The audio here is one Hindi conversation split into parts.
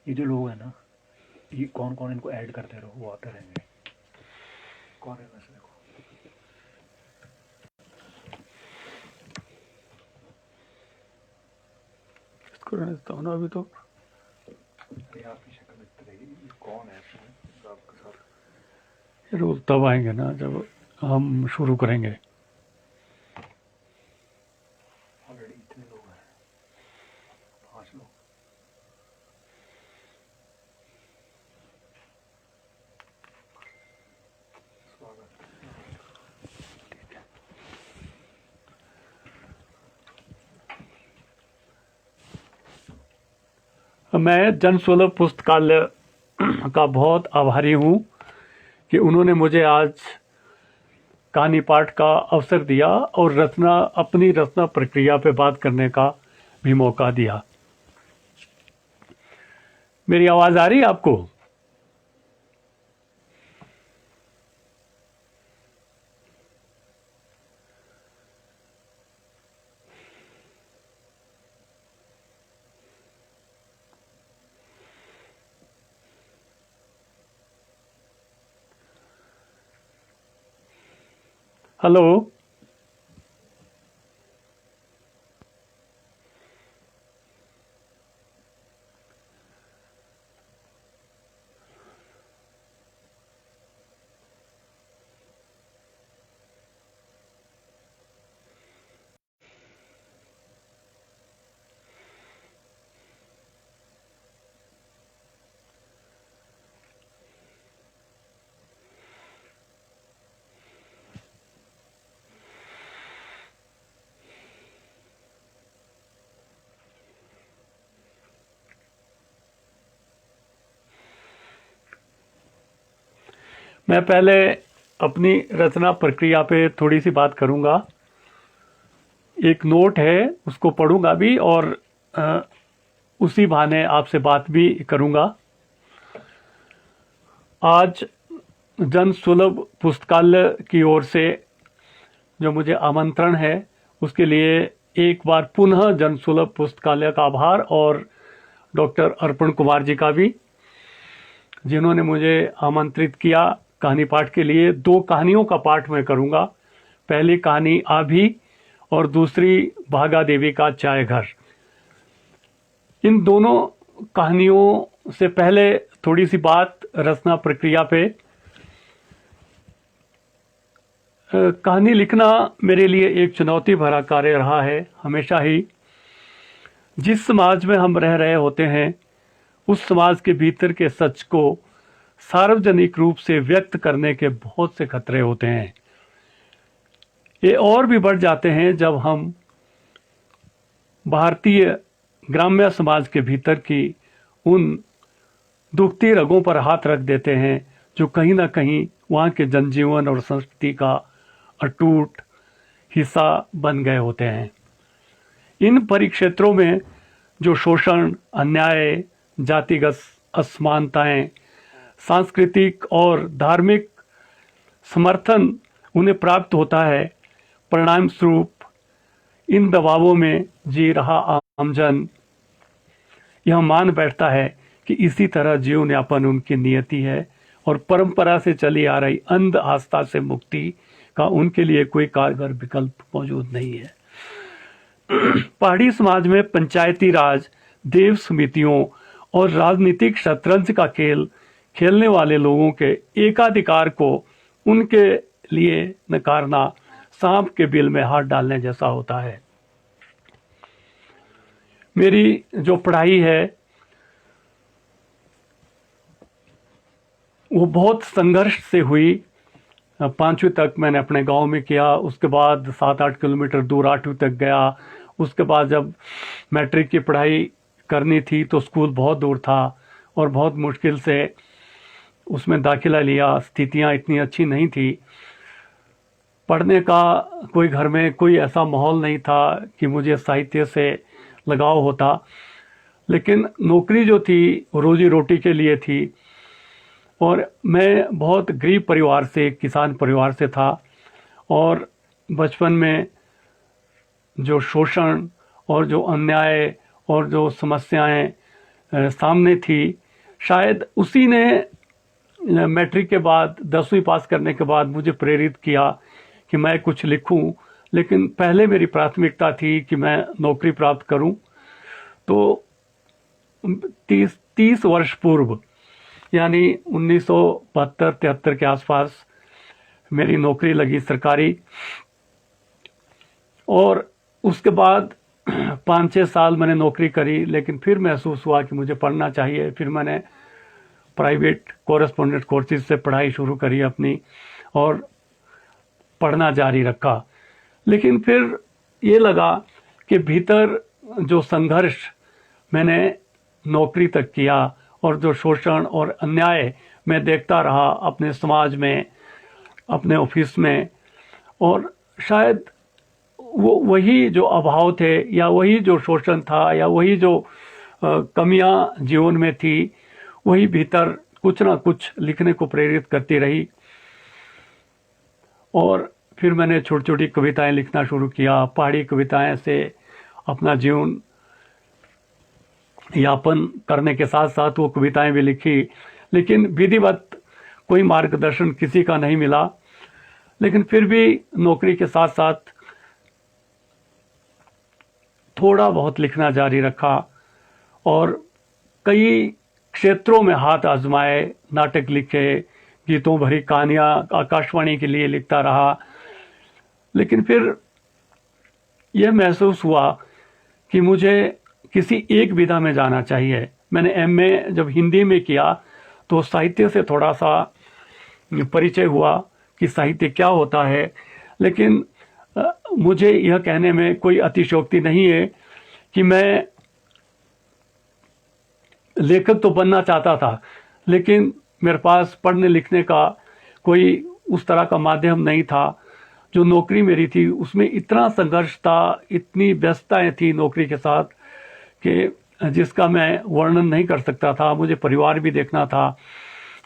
ये जो लोग हैं ना, ये कौन कौन इनको ऐड करते रहो, वो आते रहेंगे। कौन है वैसे, देखो। इसको रहने देता हूँ ना अभी तो। अरे आपकी शक्ल दिखती रहेगी, ये कौन है इसमें जो आपके साथ। ये रोज तब आएंगे ना जब हम शुरू करेंगे। ऑलरेडी इतने लोग हैं, 5 लोग। स्वागत। मैं जन सुलभ पुस्तकालय का बहुत आभारी हूँ कि उन्होंने मुझे आज कहानी पाठ का अवसर दिया और अपनी रचना प्रक्रिया पे बात करने का भी मौका दिया। मेरी आवाज आ रही है आपको? हेलो। मैं पहले अपनी रचना प्रक्रिया पे थोड़ी सी बात करूंगा। एक नोट है, उसको पढ़ूंगा भी और उसी बहाने आपसे बात भी करूंगा। आज जन सुलभ पुस्तकालय की ओर से जो मुझे आमंत्रण है, उसके लिए एक बार पुनः जन सुलभ पुस्तकालय का आभार, और डॉक्टर अर्पण कुमार जी का भी, जिन्होंने मुझे आमंत्रित किया कहानी पाठ के लिए। 2 कहानियों का पाठ मैं करूंगा। पहली कहानी आभी और दूसरी भागा देवी का चाय घर। इन दोनों कहानियों से पहले थोड़ी सी बात रचना प्रक्रिया पे। कहानी लिखना मेरे लिए एक चुनौती भरा कार्य रहा है हमेशा ही। जिस समाज में हम रह रहे होते हैं, उस समाज के भीतर के सच को सार्वजनिक रूप से व्यक्त करने के बहुत से खतरे होते हैं। ये और भी बढ़ जाते हैं जब हम भारतीय ग्राम्य समाज के भीतर की उन दुखती रगों पर हाथ रख देते हैं जो कहीं ना कहीं वहाँ के जनजीवन और संस्कृति का अटूट हिस्सा बन गए होते हैं। इन परिक्षेत्रों में जो शोषण, अन्याय, जातिगत असमानताएं, सांस्कृतिक और धार्मिक समर्थन उन्हें प्राप्त होता है, परिणाम स्वरूप इन दबावों में जी रहा आमजन यह मान बैठता है कि इसी तरह जीवन यापन उनकी नियति है और परंपरा से चली आ रही अंध आस्था से मुक्ति का उनके लिए कोई कारगर विकल्प मौजूद नहीं है। पहाड़ी समाज में पंचायती राज, देव समितियों और राजनीतिक शतरंज का खेल खेलने वाले लोगों के एकाधिकार को उनके लिए नकारना सांप के बिल में हाथ डालने जैसा होता है। मेरी जो पढ़ाई है वो बहुत संघर्ष से हुई। 5वीं तक मैंने अपने गांव में किया, उसके बाद 7-8 किलोमीटर दूर 8वीं तक गया। उसके बाद जब मैट्रिक की पढ़ाई करनी थी तो स्कूल बहुत दूर था और बहुत मुश्किल से उसमें दाखिला लिया। स्थितियां इतनी अच्छी नहीं थी, पढ़ने का कोई घर में कोई ऐसा माहौल नहीं था कि मुझे साहित्य से लगाव होता। लेकिन नौकरी जो थी रोजी रोटी के लिए थी, और मैं बहुत गरीब परिवार से, किसान परिवार से था, और बचपन में जो शोषण और जो अन्याय और जो समस्याएं सामने थी। शायद उसी ने मैट्रिक के बाद 10वीं पास करने के बाद मुझे प्रेरित किया कि मैं कुछ लिखूं, लेकिन पहले मेरी प्राथमिकता थी कि मैं नौकरी प्राप्त करूं। तो 30 वर्ष पूर्व यानी 1972-73 के आसपास मेरी नौकरी लगी सरकारी, और उसके बाद 5-6 साल मैंने नौकरी करी, लेकिन फिर महसूस हुआ कि मुझे पढ़ना चाहिए। फिर मैंने प्राइवेट कोरेस्पोंडेंट कोर्सेज से पढ़ाई शुरू करी अपनी और पढ़ना जारी रखा। लेकिन फिर ये लगा कि भीतर जो संघर्ष मैंने नौकरी तक किया और जो शोषण और अन्याय मैं देखता रहा अपने समाज में, अपने ऑफिस में, और शायद वो वही जो अभाव थे या वही जो शोषण था या वही जो कमियां जीवन में थी, वही भीतर कुछ ना कुछ लिखने को प्रेरित करती रही। और फिर मैंने छोटी छोटी कविताएं लिखना शुरू किया। पहाड़ी कविताएं से अपना जीवन यापन करने के साथ साथ वो कविताएं भी लिखी, लेकिन विधिवत कोई मार्गदर्शन किसी का नहीं मिला। लेकिन फिर भी नौकरी के साथ साथ थोड़ा बहुत लिखना जारी रखा और कई क्षेत्रों में हाथ आजमाए, नाटक लिखे, गीतों भरी कहानियां आकाशवाणी के लिए लिखता रहा। लेकिन फिर यह महसूस हुआ कि मुझे किसी एक विधा में जाना चाहिए। मैंने एमए जब हिंदी में किया तो साहित्य से थोड़ा सा परिचय हुआ कि साहित्य क्या होता है, लेकिन मुझे यह कहने में कोई अतिशयोक्ति नहीं है कि मैं लेखक तो बनना चाहता था, लेकिन मेरे पास पढ़ने लिखने का कोई उस तरह का माध्यम नहीं था। जो नौकरी मेरी थी उसमें इतना संघर्ष था, इतनी व्यस्तताएं थी नौकरी के साथ कि जिसका मैं वर्णन नहीं कर सकता था। मुझे परिवार भी देखना था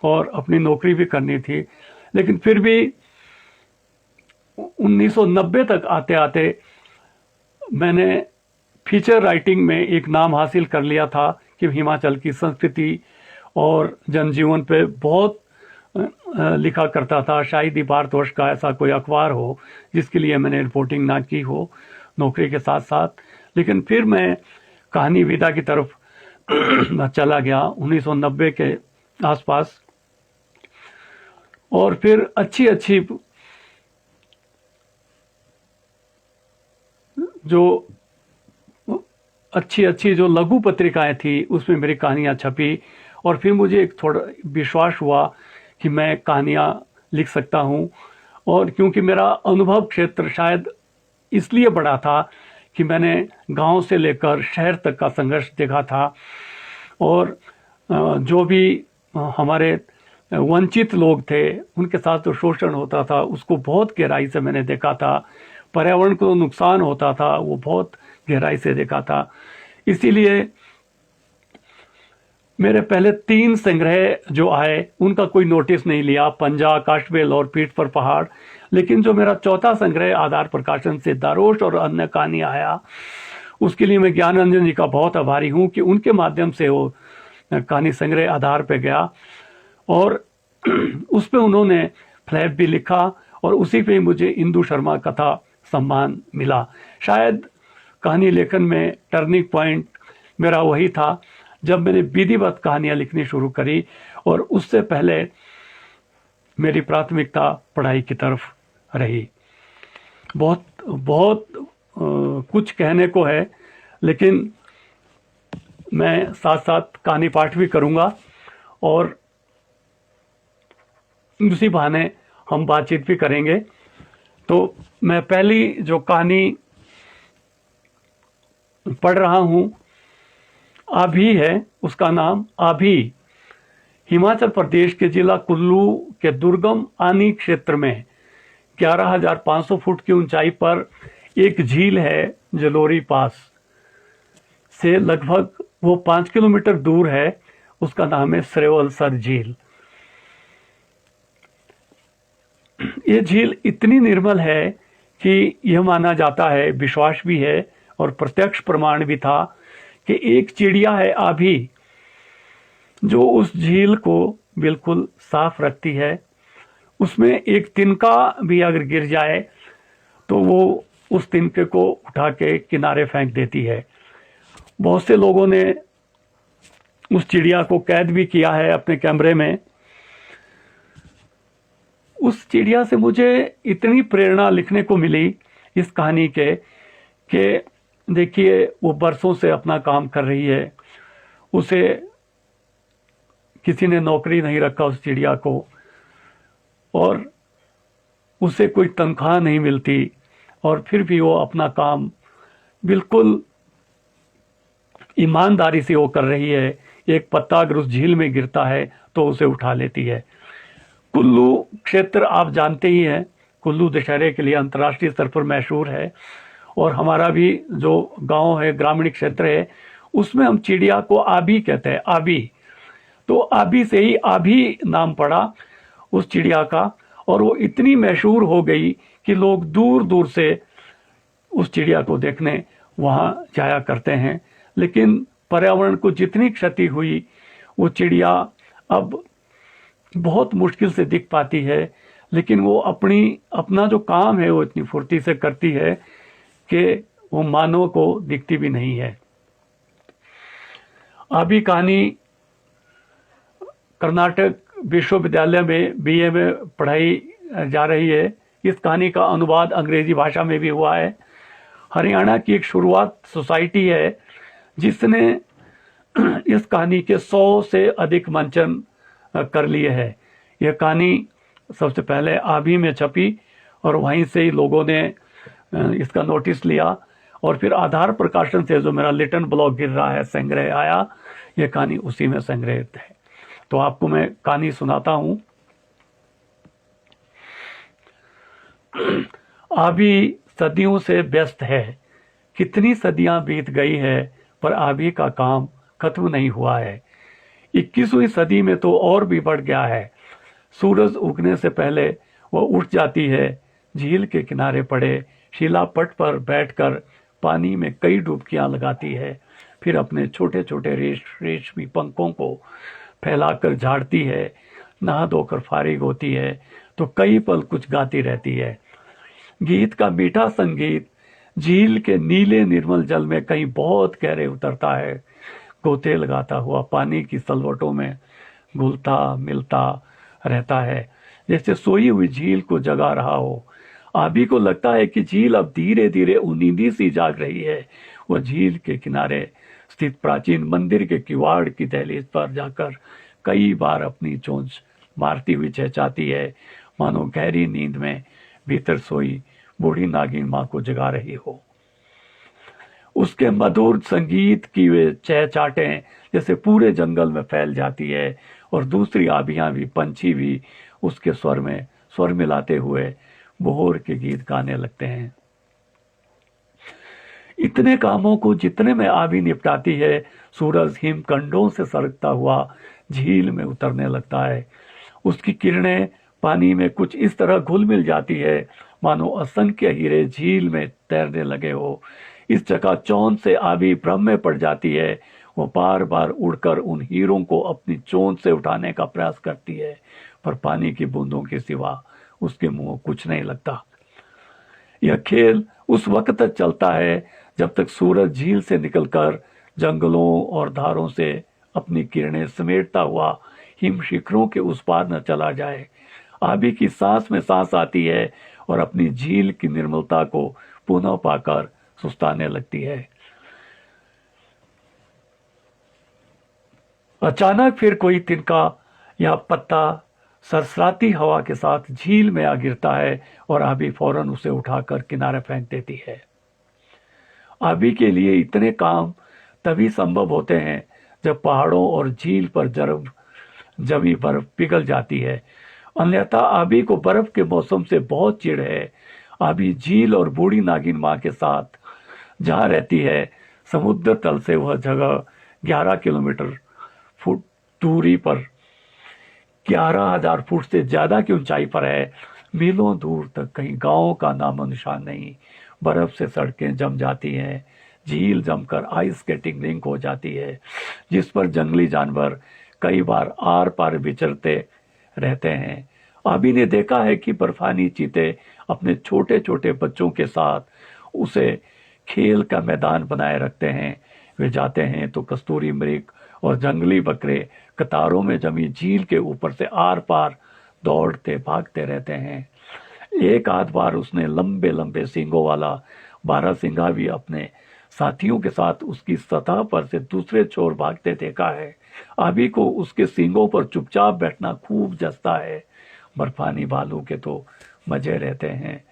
और अपनी नौकरी भी करनी थी। लेकिन फिर भी 1990 तक आते आते मैंने फीचर राइटिंग में एक नाम हासिल कर लिया था कि हिमाचल की संस्कृति और जनजीवन पे बहुत लिखा करता था। शायद ही भारतवर्ष का ऐसा कोई अखबार हो जिसके लिए मैंने रिपोर्टिंग ना की हो नौकरी के साथ साथ। लेकिन फिर मैं कहानी विधा की तरफ चला गया 1990 के आसपास, और फिर अच्छी अच्छी जो लघु पत्रिकाएं थी उसमें मेरी कहानियां छपी। और फिर मुझे एक थोड़ा विश्वास हुआ कि मैं कहानियां लिख सकता हूं। और क्योंकि मेरा अनुभव क्षेत्र शायद इसलिए बड़ा था कि मैंने गांव से लेकर शहर तक का संघर्ष देखा था, और जो भी हमारे वंचित लोग थे उनके साथ जो शोषण होता था उसको बहुत गहराई से मैंने देखा था। पर्यावरण को नुकसान होता था वो बहुत गहराई से देखा था। इसीलिए मेरे पहले 3 संग्रह जो आए उनका कोई नोटिस नहीं लिया, पंजा, काशबेल और पीठ पर पहाड़। लेकिन जो मेरा चौथा संग्रह आधार प्रकाशन से दारोश और अन्य कहानी आया, उसके लिए मैं ज्ञानरंजन जी का बहुत आभारी हूँ कि उनके माध्यम से वो कहानी संग्रह आधार पे गया, और उस पे उन्होंने फ्लैप भी लिखा, और उसी पे मुझे इंदु शर्मा कथा सम्मान मिला। शायद कहानी लेखन में टर्निंग पॉइंट मेरा वही था जब मैंने विधिवत कहानियां लिखनी शुरू करी, और उससे पहले मेरी प्राथमिकता पढ़ाई की तरफ रही। बहुत बहुत कुछ कहने को है, लेकिन मैं साथ साथ कहानी पाठ भी करूंगा और उसी बहाने हम बातचीत भी करेंगे। तो मैं पहली जो कहानी पढ़ रहा हूं आभी है, उसका नाम आभी। हिमाचल प्रदेश के जिला कुल्लू के दुर्गम आनी क्षेत्र में 11,500 फुट की ऊंचाई पर एक झील है। जलोरी पास से लगभग वो 5 किलोमीटर दूर है। उसका नाम है श्रेवलसर झील। ये झील इतनी निर्मल है कि यह माना जाता है, विश्वास भी है और प्रत्यक्ष प्रमाण भी था कि एक चिड़िया है आभी, जो उस झील को बिल्कुल साफ रखती है। उसमें एक तिनका भी अगर गिर जाए तो वो उस तिनके को उठा के किनारे फेंक देती है। बहुत से लोगों ने उस चिड़िया को कैद भी किया है अपने कैमरे में। उस चिड़िया से मुझे इतनी प्रेरणा लिखने को मिली इस कहानी के कि देखिए वो बरसों से अपना काम कर रही है, उसे किसी ने नौकरी नहीं रखा उस चिड़िया को, और उसे कोई तनख्वाह नहीं मिलती, और फिर भी वो अपना काम बिल्कुल ईमानदारी से वो कर रही है। एक पत्ता अगर उस झील में गिरता है तो उसे उठा लेती है। कुल्लू क्षेत्र आप जानते ही हैं, कुल्लू दशहरे के लिए अंतर्राष्ट्रीय स्तर पर मशहूर है, और हमारा भी जो गांव है, ग्रामीण क्षेत्र है, उसमें हम चिड़िया को आबी कहते हैं, आबी। तो आबी से ही आभी नाम पड़ा उस चिड़िया का, और वो इतनी मशहूर हो गई कि लोग दूर दूर से उस चिड़िया को देखने वहाँ जाया करते हैं। लेकिन पर्यावरण को जितनी क्षति हुई, वो चिड़िया अब बहुत मुश्किल से दिख पाती है, लेकिन वो अपना जो काम है वो इतनी फुर्ती से करती है कि वो मानव को दिखती भी नहीं है। आबी कहानी कर्नाटक विश्वविद्यालय में बीए में पढ़ाई जा रही है। इस कहानी का अनुवाद अंग्रेजी भाषा में भी हुआ है। हरियाणा की एक शुरुआत सोसाइटी है जिसने इस कहानी के 100 से अधिक मंचन कर लिए हैं। यह कहानी सबसे पहले आबी में छपी और वहीं से ही लोगों ने इसका नोटिस लिया, और फिर आधार प्रकाशन से जो मेरा लिटन ब्लॉक गिर रहा है संग्रह आया, यह कहानी उसी में संग्रहित है। तो आपको मैं कहानी सुनाता हूं। आबी सदियों से व्यस्त है, कितनी सदियां बीत गई है, पर आबी का काम खत्म नहीं हुआ है। 21वीं सदी में तो और भी बढ़ गया है। सूरज उगने से पहले वह उठ जाती है, झील के किनारे पड़े शिलापट पर बैठकर पानी में कई डुबकियां लगाती है, फिर अपने छोटे छोटे रेशमी पंखों को फैलाकर झाड़ती है, नहा धोकर फारिग होती है तो कई पल कुछ गाती रहती है। गीत का मीठा संगीत झील के नीले निर्मल जल में कहीं बहुत गहरे उतरता है, गोते लगाता हुआ पानी की सलवटों में घुलता मिलता रहता है, जैसे सोई हुई झील को जगा रहा हो। आबी को लगता है कि झील अब धीरे धीरे उनींदी सी जाग रही है। वह झील के किनारे स्थित प्राचीन मंदिर के किवाड़ की दहलीज पर जाकर कई बार अपनी चोंच मारती हुई चहचाती है, मानो गहरी नींद में भीतर सोई बूढ़ी नागिन मां को जगा रही हो। उसके मधुर संगीत की वे चहचाटें जैसे पूरे जंगल में फैल जाती है, और दूसरी आबियां भी, पंछी भी उसके स्वर में स्वर मिलाते हुए बोहर के गीत गाने लगते हैं। इतने कामों को जितने में आबी निपटाती है, सूरज हिमखंडों से सरकता हुआ झील में उतरने लगता है। उसकी किरणें पानी में कुछ इस तरह घुल मिल जाती है मानो असंख्य हीरे झील में तैरने लगे हो। इस चकाचौंध से आबी भ्रम में पड़ जाती है। वो बार बार उड़कर उन हीरों को अपनी चोंच से उठाने का प्रयास करती है, पर पानी की बूंदों के सिवा उसके मुंह कुछ नहीं लगता। यह खेल उस वक्त तक चलता है जब तक सूरज झील से निकलकर जंगलों और धारों से अपनी किरणें समेटता हुआ हिम शिखरों के उस पार न चला जाए। आबी की सांस में सांस आती है और अपनी झील की निर्मलता को पुनः पाकर सुस्ताने लगती है। अचानक फिर कोई तिनका या पत्ता सरसराती हवा के साथ झील में आ गिरता है और आबी फौरन उसे उठाकर किनारे फेंक देती है। आबी के लिए इतने काम तभी संभव होते हैं जब पहाड़ों और झील पर जमी बर्फ पिघल जाती है, अन्यथा आबी को बर्फ के मौसम से बहुत चिढ़ है। आबी झील और बूढ़ी नागिन मां के साथ जहां रहती है, समुद्र तल से वह जगह 11 किलोमीटर फुट दूरी पर 11,000 फुट से ज्यादा की ऊंचाई पर है। मीलों दूर तक कहीं गांव का नामो निशान नहीं। बर्फ से सड़कें जम जाती हैं, झील जमकर आइस स्केटिंग रिंक हो जाती है जिस पर जंगली जानवर कई बार आर पार विचरते रहते हैं। आबी ने देखा है कि बर्फानी चीते अपने छोटे छोटे बच्चों के साथ उसे खेल का मैदान बनाए रखते हैं। वे जाते हैं तो कस्तूरी मृग और जंगली बकरे कतारों में जमी झील के ऊपर से आर पार दौड़ते भागते रहते हैं। एक आध बार उसने लंबे लंबे सींगों वाला बारहसिंगा भी अपने साथियों के साथ उसकी सतह पर से दूसरे छोर भागते देखा है। आबी को उसके सींगों पर चुपचाप बैठना खूब जचता है। बर्फानी भालू के तो मजे रहते हैं।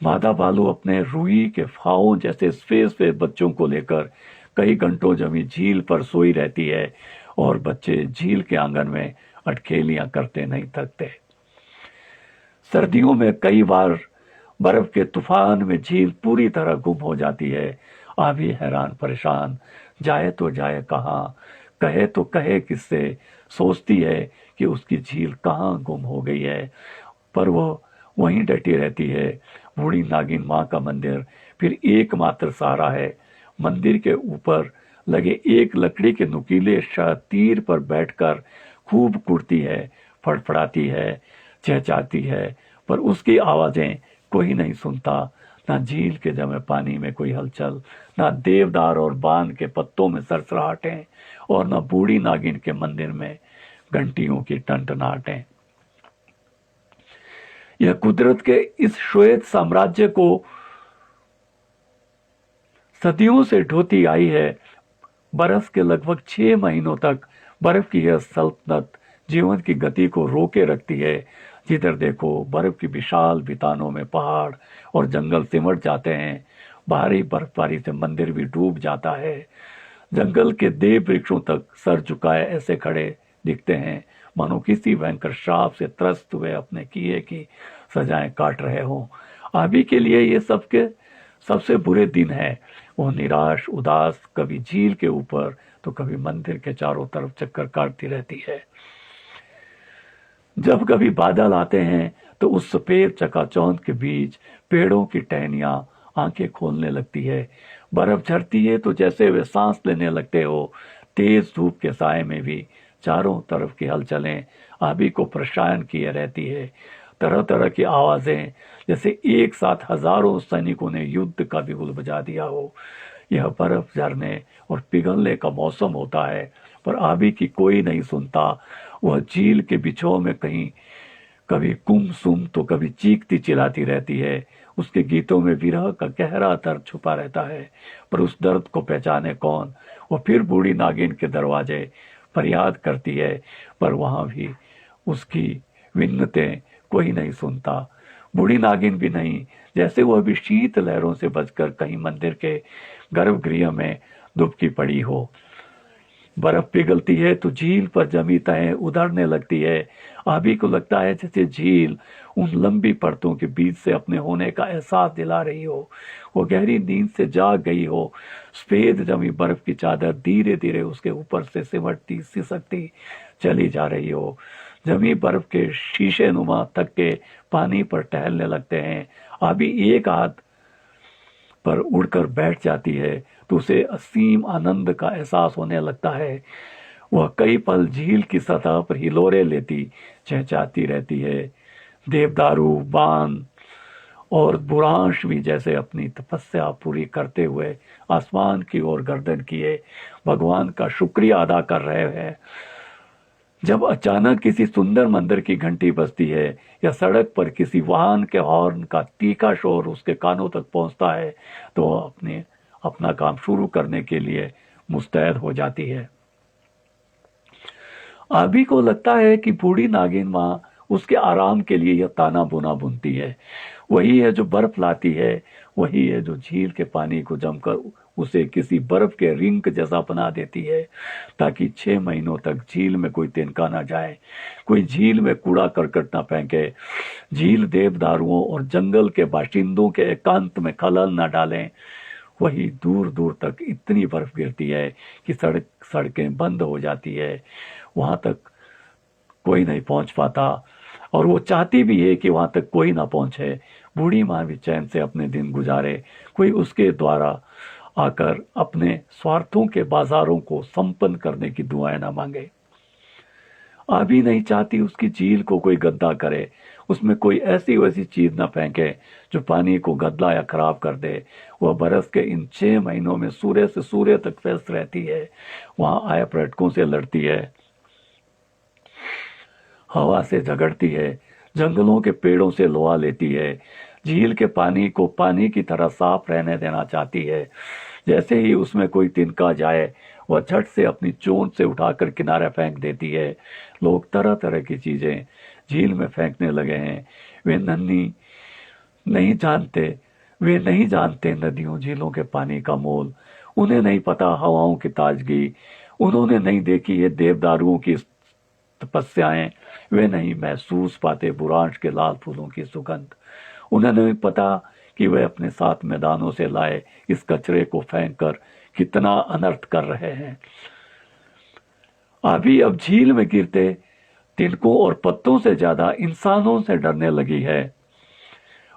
मादा भालू अपने रूई के फावों जैसे सफेद बच्चों को लेकर कई घंटों जमी झील पर सोई रहती है और बच्चे झील के आंगन में अटखेलियां करते नहीं थकते। सर्दियों में कई बार बर्फ के तूफान में झील पूरी तरह गुम हो जाती है। आबी हैरान परेशान, जाए तो जाए कहाँ, कहे तो कहे किससे, सोचती है कि उसकी झील कहाँ गुम हो गई है, पर वो वहीं डटी रहती है। बूढ़ी नागिन माँ का मंदिर फिर एकमात्र सहारा है। मंदिर के ऊपर लगे एक लकड़ी के नुकीले तीर पर बैठकर खूब कुड़ती है, फड़फड़ाती है, चहचहाती है, पर उसकी आवाजें कोई नहीं सुनता। ना झील के जमे पानी में कोई हलचल, ना देवदार और बांध के पत्तों में सरसराहटें, और न बूढ़ी नागिन के मंदिर में घंटियों की टंटनाहटें। यह कुदरत के इस श्वेत साम्राज्य को सदियों से ढोती आई है। बरस के लगभग 6 महीनों तक बर्फ की यह सल्तनत जीवन की गति को रोके रखती है। जिधर देखो बर्फ की विशाल बितानों में पहाड़ और जंगल सिमट जाते हैं। भारी बर्फबारी से मंदिर भी डूब जाता है। जंगल के देव वृक्षों तक सर झुकाए ऐसे खड़े दिखते हैं मानो किसी भयंकर श्राप से त्रस्त हुए अपने किए की सजाएं काट रहे हों। आबी के लिए ये सबसे बुरे दिन है। वो निराश उदास कभी झील के ऊपर तो कभी मंदिर के चारों तरफ चक्कर काटती रहती है। जब कभी बादल आते हैं तो उस सफेद चकाचौंध के बीच पेड़ों की टहनियां आंखें खोलने लगती है। बर्फ झरती है तो जैसे वे सांस लेने लगते हो। तेज धूप के साए में भी चारों तरफ की हलचलें आबी को परेशान किए रहती है। तरह तरह की आवाजें जैसे एक साथ हजारों सैनिकों ने युद्ध का बिगुल बजा दिया हो। यह बर्फ झरने और पिघलने का मौसम होता है, पर आबी की कोई नहीं सुनता। वह झील के बिछों में कहीं कभी गुमसुम तो कभी चीखती चिल्लाती रहती है। उसके गीतों में विरह का गहरा दर्द छुपा रहता है, पर उस दर्द को पहचाने कौन। वो फिर बूढ़ी नागिन के दरवाजे फरियाद करती है, पर वहां भी उसकी विन्नतें कोई नहीं सुनता। बूढ़ी नागिन भी नहीं, जैसे वह भी शीत लहरों से बचकर कहीं मंदिर के गर्भगृह में दुबकी पड़ी हो। बर्फ पिघलती है तो झील पर जमी तहें उधड़ने लगती है। आबी को लगता है जैसे झील उन लंबी परतों के बीच से अपने होने का एहसास दिला रही हो। वो गहरी नींद से जाग गई हो। सफेद जमी बर्फ की चादर धीरे धीरे उसके ऊपर से सिमटती सिसकती चली जा रही हो। जमी बर्फ के शीशे नुमा तक के पानी पर टहलने लगते हैं। आबी एक हाथ पर उड़कर बैठ जाती है तो उसे असीम आनंद का एहसास होने लगता है। वह कई पल झील की सतह पर हिलोरे लेती चहचहाती रहती है। देवदारू बान और बुरांश भी जैसे अपनी तपस्या पूरी करते हुए आसमान की ओर गर्दन किए भगवान का शुक्रिया अदा कर रहे हैं। जब अचानक किसी सुंदर मंदिर की घंटी बजती है या सड़क पर किसी वाहन के हॉर्न का तीखा शोर उसके कानों तक पहुंचता है तो वह अपना काम शुरू करने के लिए मुस्तैद हो जाती है। आबी को लगता है कि बूढ़ी नागिन माँ उसके आराम के लिए यह ताना बुना बुनती है। वही है जो बर्फ लाती है, वही है जो झील के पानी को जमकर उसे किसी बर्फ के रिंग जैसा बना देती है, ताकि 6 महीनों तक झील में कोई तिनका ना जाए, कोई झील में कूड़ा करकट ना फेंके, झील देवदारुओं और जंगल के बाशिंदों के एकांत में खलल न डालें। वही दूर दूर तक इतनी बर्फ गिरती है कि सड़कें बंद हो जाती है। वहां तक कोई नहीं पहुंच पाता, और वो चाहती भी है कि वहां तक कोई ना पहुंचे। बूढ़ी माँ भी चैन से अपने दिन गुजारे, कोई उसके द्वारा आकर अपने स्वार्थों के बाजारों को संपन्न करने की दुआएं ना मांगे। आबी नहीं चाहती उसकी झील को कोई गंदा करे, उसमें कोई ऐसी वैसी चीज न फेंके जो पानी को गंदा या खराब कर दे। वह बरस के इन 6 महीनों में सूर्य से सूर्य तक व्यस्त रहती है, वहां आए पर्यटकों से लड़ती है, हवा से झगड़ती है, जंगलों के पेड़ों से लोहा लेती है, झील के पानी को पानी की तरह साफ रहने देना चाहती है। जैसे ही उसमें कोई तिनका जाए वह झट से अपनी चोंच से उठाकर किनारे फेंक देती है। लोग तरह तरह की चीजें झील में फेंकने लगे हैं। वे नहीं जानते नदियों झीलों के पानी का मोल। उन्हें नहीं पता हवाओं की ताजगी। उन्होंने नहीं देखी ये देवदारुओं की तपस्याएं। वे नहीं महसूस पाते बुरांश के लाल फूलों की सुगंध। उन्हें नहीं पता कि वे अपने साथ मैदानों से लाए इस कचरे को फेंककर कितना अनर्थ कर रहे हैं। अभी अब झील में गिरते तिनकों और पत्तों से ज्यादा इंसानों से डरने लगी है।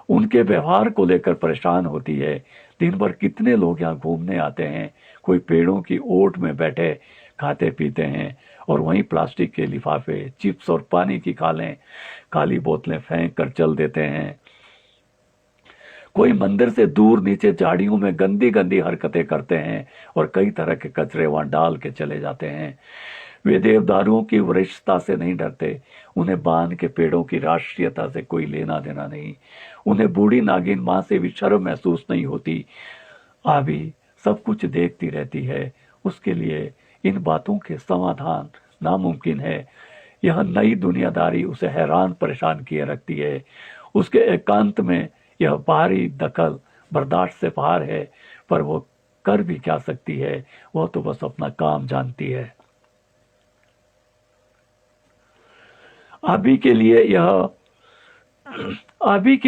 उनके व्यवहार को लेकर परेशान होती है। दिन भर कितने लोग यहाँ घूमने आते हैं। कोई पेड़ों की ओट में बैठे खाते पीते हैं और वहीं प्लास्टिक के लिफाफे, चिप्स और पानी की काली बोतलें फेंक कर चल देते हैं। कोई मंदिर से दूर नीचे झाड़ियों में गंदी गंदी हरकतें करते हैं और कई तरह के कचरे वहां डाल के चले जाते हैं। वे देवदारुओं की वरिष्ठता से नहीं डरते। उन्हें बान के पेड़ों की राष्ट्रीयता से कोई लेना देना नहीं। उन्हें बूढ़ी नागिन मां से भी शर्म महसूस नहीं होती। आबी सब कुछ देखती रहती है। उसके लिए इन बातों के समाधान नामुमकिन है। यह नई दुनियादारी उसे हैरान परेशान किए रखती है। उसके एकांत में यह बाहरी दखल बर्दाश्त से बाहर है, पर वो कर भी क्या सकती है। वह तो बस अपना काम जानती है। आबी के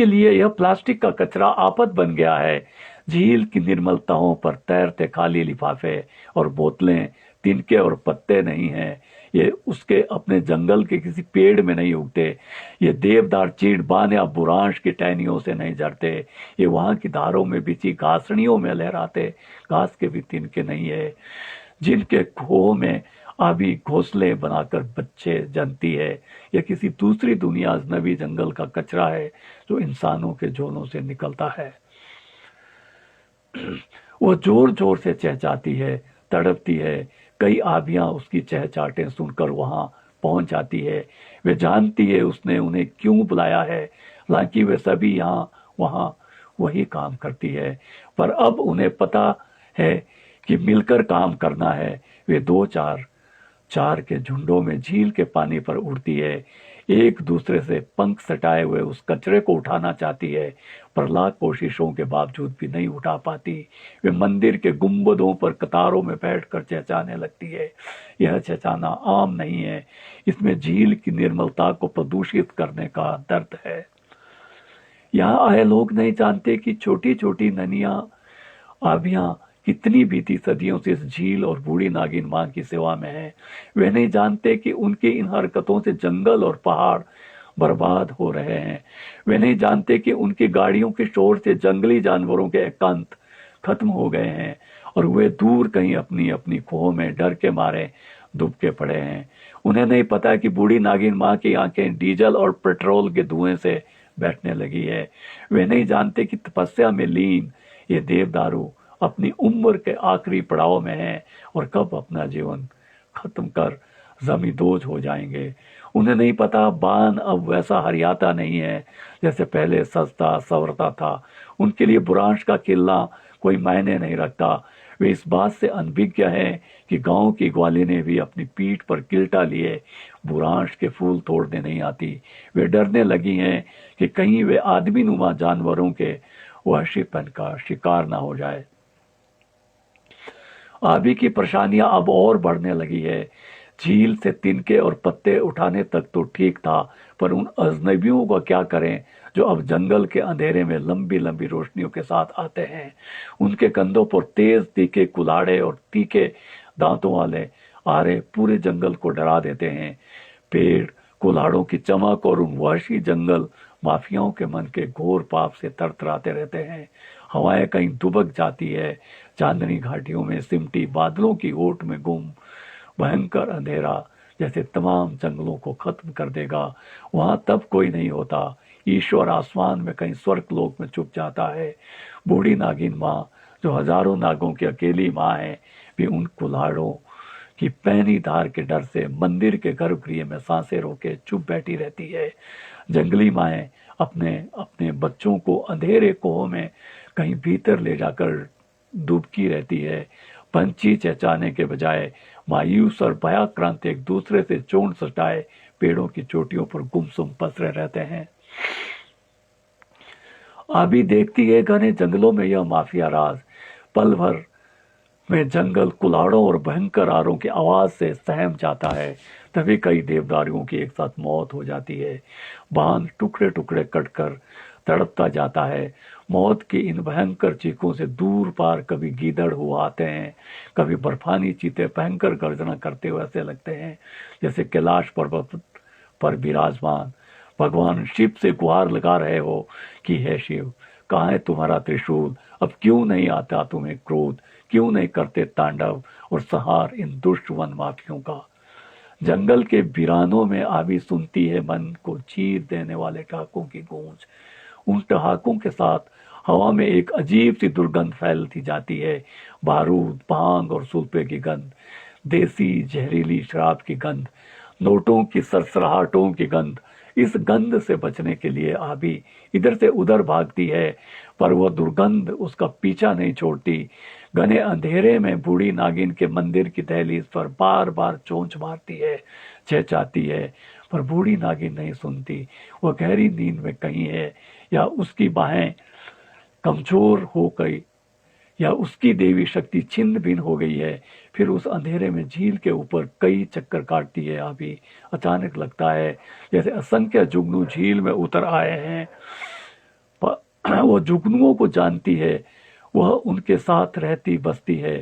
लिए यह प्लास्टिक का कचरा आफत बन गया है। झील की निर्मलताओं पर तैरते खाली लिफाफे और बोतलें, तिनके और पत्ते नहीं हैं। ये उसके अपने जंगल के किसी पेड़ में नहीं उगते। ये देवदार, चीड़, बान या बुरांश की टहनियों से नहीं जड़ते। ये वहां की धारों में बिछी घासड़ियों में लहराते घास के भी तिनके नहीं है, जिनके खोह में आबी घोंसले बनाकर बच्चे जनती है। यह किसी दूसरी दुनिया, अजनबी जंगल का कचरा है जो इंसानों के झोलों से निकलता है। वो जोर जोर से चहचहाती है, तड़पती है। कई आबियां उसकी चहचहाटें सुनकर वहां पहुंच जाती है। वे जानती है उसने उन्हें क्यों बुलाया है, हालांकि वे सभी यहाँ वहां वही काम करती है। पर अब उन्हें पता है कि मिलकर काम करना है। वे 2-4 के झुंडों में झील के पानी पर उड़ती है। एक दूसरे से पंख सटाए हुए उस कचरे को उठाना चाहती है, पर लाख कोशिशों के बावजूद भी नहीं उठा पाती। वे मंदिर के गुंबदों पर कतारों में बैठकर चहचहाने लगती है। यह चहचहाना आम नहीं है, इसमें झील की निर्मलता को प्रदूषित करने का दर्द है। यहाँ आए लोग नहीं जानते कि छोटी छोटी ननियां आबियां कितनी बीती सदियों से इस झील और बूढ़ी नागिन मां की सेवा में है। वे नहीं जानते कि उनकी इन हरकतों से जंगल और पहाड़ बर्बाद हो रहे हैं। वे नहीं जानते कि उनकी गाड़ियों के शोर से जंगली जानवरों के एकांत खत्म हो गए हैं और वे दूर कहीं अपनी अपनी खोह में डर के मारे दुबके पड़े हैं। उन्हें नहीं पता कि बूढ़ी नागिन मां की आंखें डीजल और पेट्रोल के धुएं से बैठने लगी है। वे नहीं जानते कि तपस्या में लीन ये देवदारू अपनी उम्र के आखिरी पड़ाव में हैं और कब अपना जीवन खत्म कर जमींदोज हो जाएंगे। उन्हें नहीं पता बान अब वैसा हरियाता नहीं है जैसे पहले सस्ता सवरता था। उनके लिए बुरांश का किला कोई मायने नहीं रखता। वे इस बात से अनभिज्ञ हैं कि गांव की ग्वालिनें भी अपनी पीठ पर किल्टा लिए बुरांश के फूल तोड़ने नहीं आती। वे डरने लगी हैं कि कहीं वे आदमी नुमा जानवरों के वहशीपन का शिकार ना हो जाए। आबी की परेशानियां अब और बढ़ने लगी है। झील से तिनके और पत्ते उठाने तक तो ठीक था, पर उन अजनबियों को क्या करें जो अब जंगल के अंधेरे में लंबी लंबी रोशनियों के साथ आते हैं। उनके कंधों पर तेज तीखे कुल्हाड़े और तीखे दांतों वाले आरे पूरे जंगल को डरा देते हैं। पेड़, कुल्हाड़ों की चमक और उन वहशी जंगल माफियाओं के मन के घोर पाप से तरतराते रहते हैं। हवाएं कहीं दुबक जाती है। चांदनी घाटियों में सिमटी बादलों की ओट में गुम भयंकर अंधेरा जैसे तमाम जंगलों को खत्म कर देगा। वहां तब कोई नहीं होता। ईश्वर आसमान में कहीं स्वर्ग लोक में छुप जाता है। बूढ़ी नागिन माँ, जो हजारों नागों की अकेली माँ है, भी उन कुल्हाड़ों की पैनी धार के डर से मंदिर के गर्भगृह में सांसें रोके चुप बैठी रहती है। जंगली माएँ अपने अपने बच्चों को अंधेरे कोहों में कहीं भीतर ले जाकर डूबकी रहती है। पंछी चहचाने के बजाय मायूस और भयाक्रांत एक दूसरे से चोंच सटाए पेड़ों की चोटियों पर गुमसुम पसरे रहते हैं। अभी देखती है घने जंगलों में यह माफिया राज। पल भर में जंगल कुल्हाड़ों और भयंकर आरों की आवाज से सहम जाता है। तभी कई देवदारियों की एक साथ मौत हो जाती है। बांध टुकड़े टुकड़े कटकर तड़पता जाता है। मौत की इन भयंकर चीखों से दूर पार कभी गीदड़ हुआ आते हैं, कभी बर्फानी चीते भयंकर गर्जना करते हुए ऐसे लगते हैं जैसे कैलाश पर्वत पर विराजमान भगवान शिव से गुहार लगा रहे हो कि हे शिव, कहाँ है तुम्हारा त्रिशूल? अब क्यों नहीं आता तुम्हें क्रोध? क्यों नहीं करते तांडव और संहार इन दुष्ट वन माफियों का? जंगल के वीरानों में आवी सुनती है मन को चीर देने वाले ठहाकों की गूंज। उन ठहाकों के साथ हवा में एक अजीब सी दुर्गंध फैलती जाती है। बारूद, भांग और सुल्फे की गंध, देसी जहरीली शराब की गंध, नोटों की सरसराहटों की गंध। इस गंध से बचने के लिए आबी इधर से उधर भागती है, पर वह दुर्गंध उसका पीछा नहीं छोड़ती। घने अंधेरे में बूढ़ी नागिन के मंदिर की दहलीज पर बार बार चोंच मारती है, चहचहाती है, पर बूढ़ी नागिन नहीं सुनती। वह गहरी नींद में कहीं है, या उसकी बाहें कमजोर हो गई, या उसकी देवी शक्ति छिन्न भिन्न हो गई है। फिर उस अंधेरे में झील के ऊपर कई चक्कर काटती है आबी। अचानक लगता है जैसे असंख्य जुगनू झील में उतर आए हैं। वो जुगनुओं को जानती है, वह उनके साथ रहती बसती है।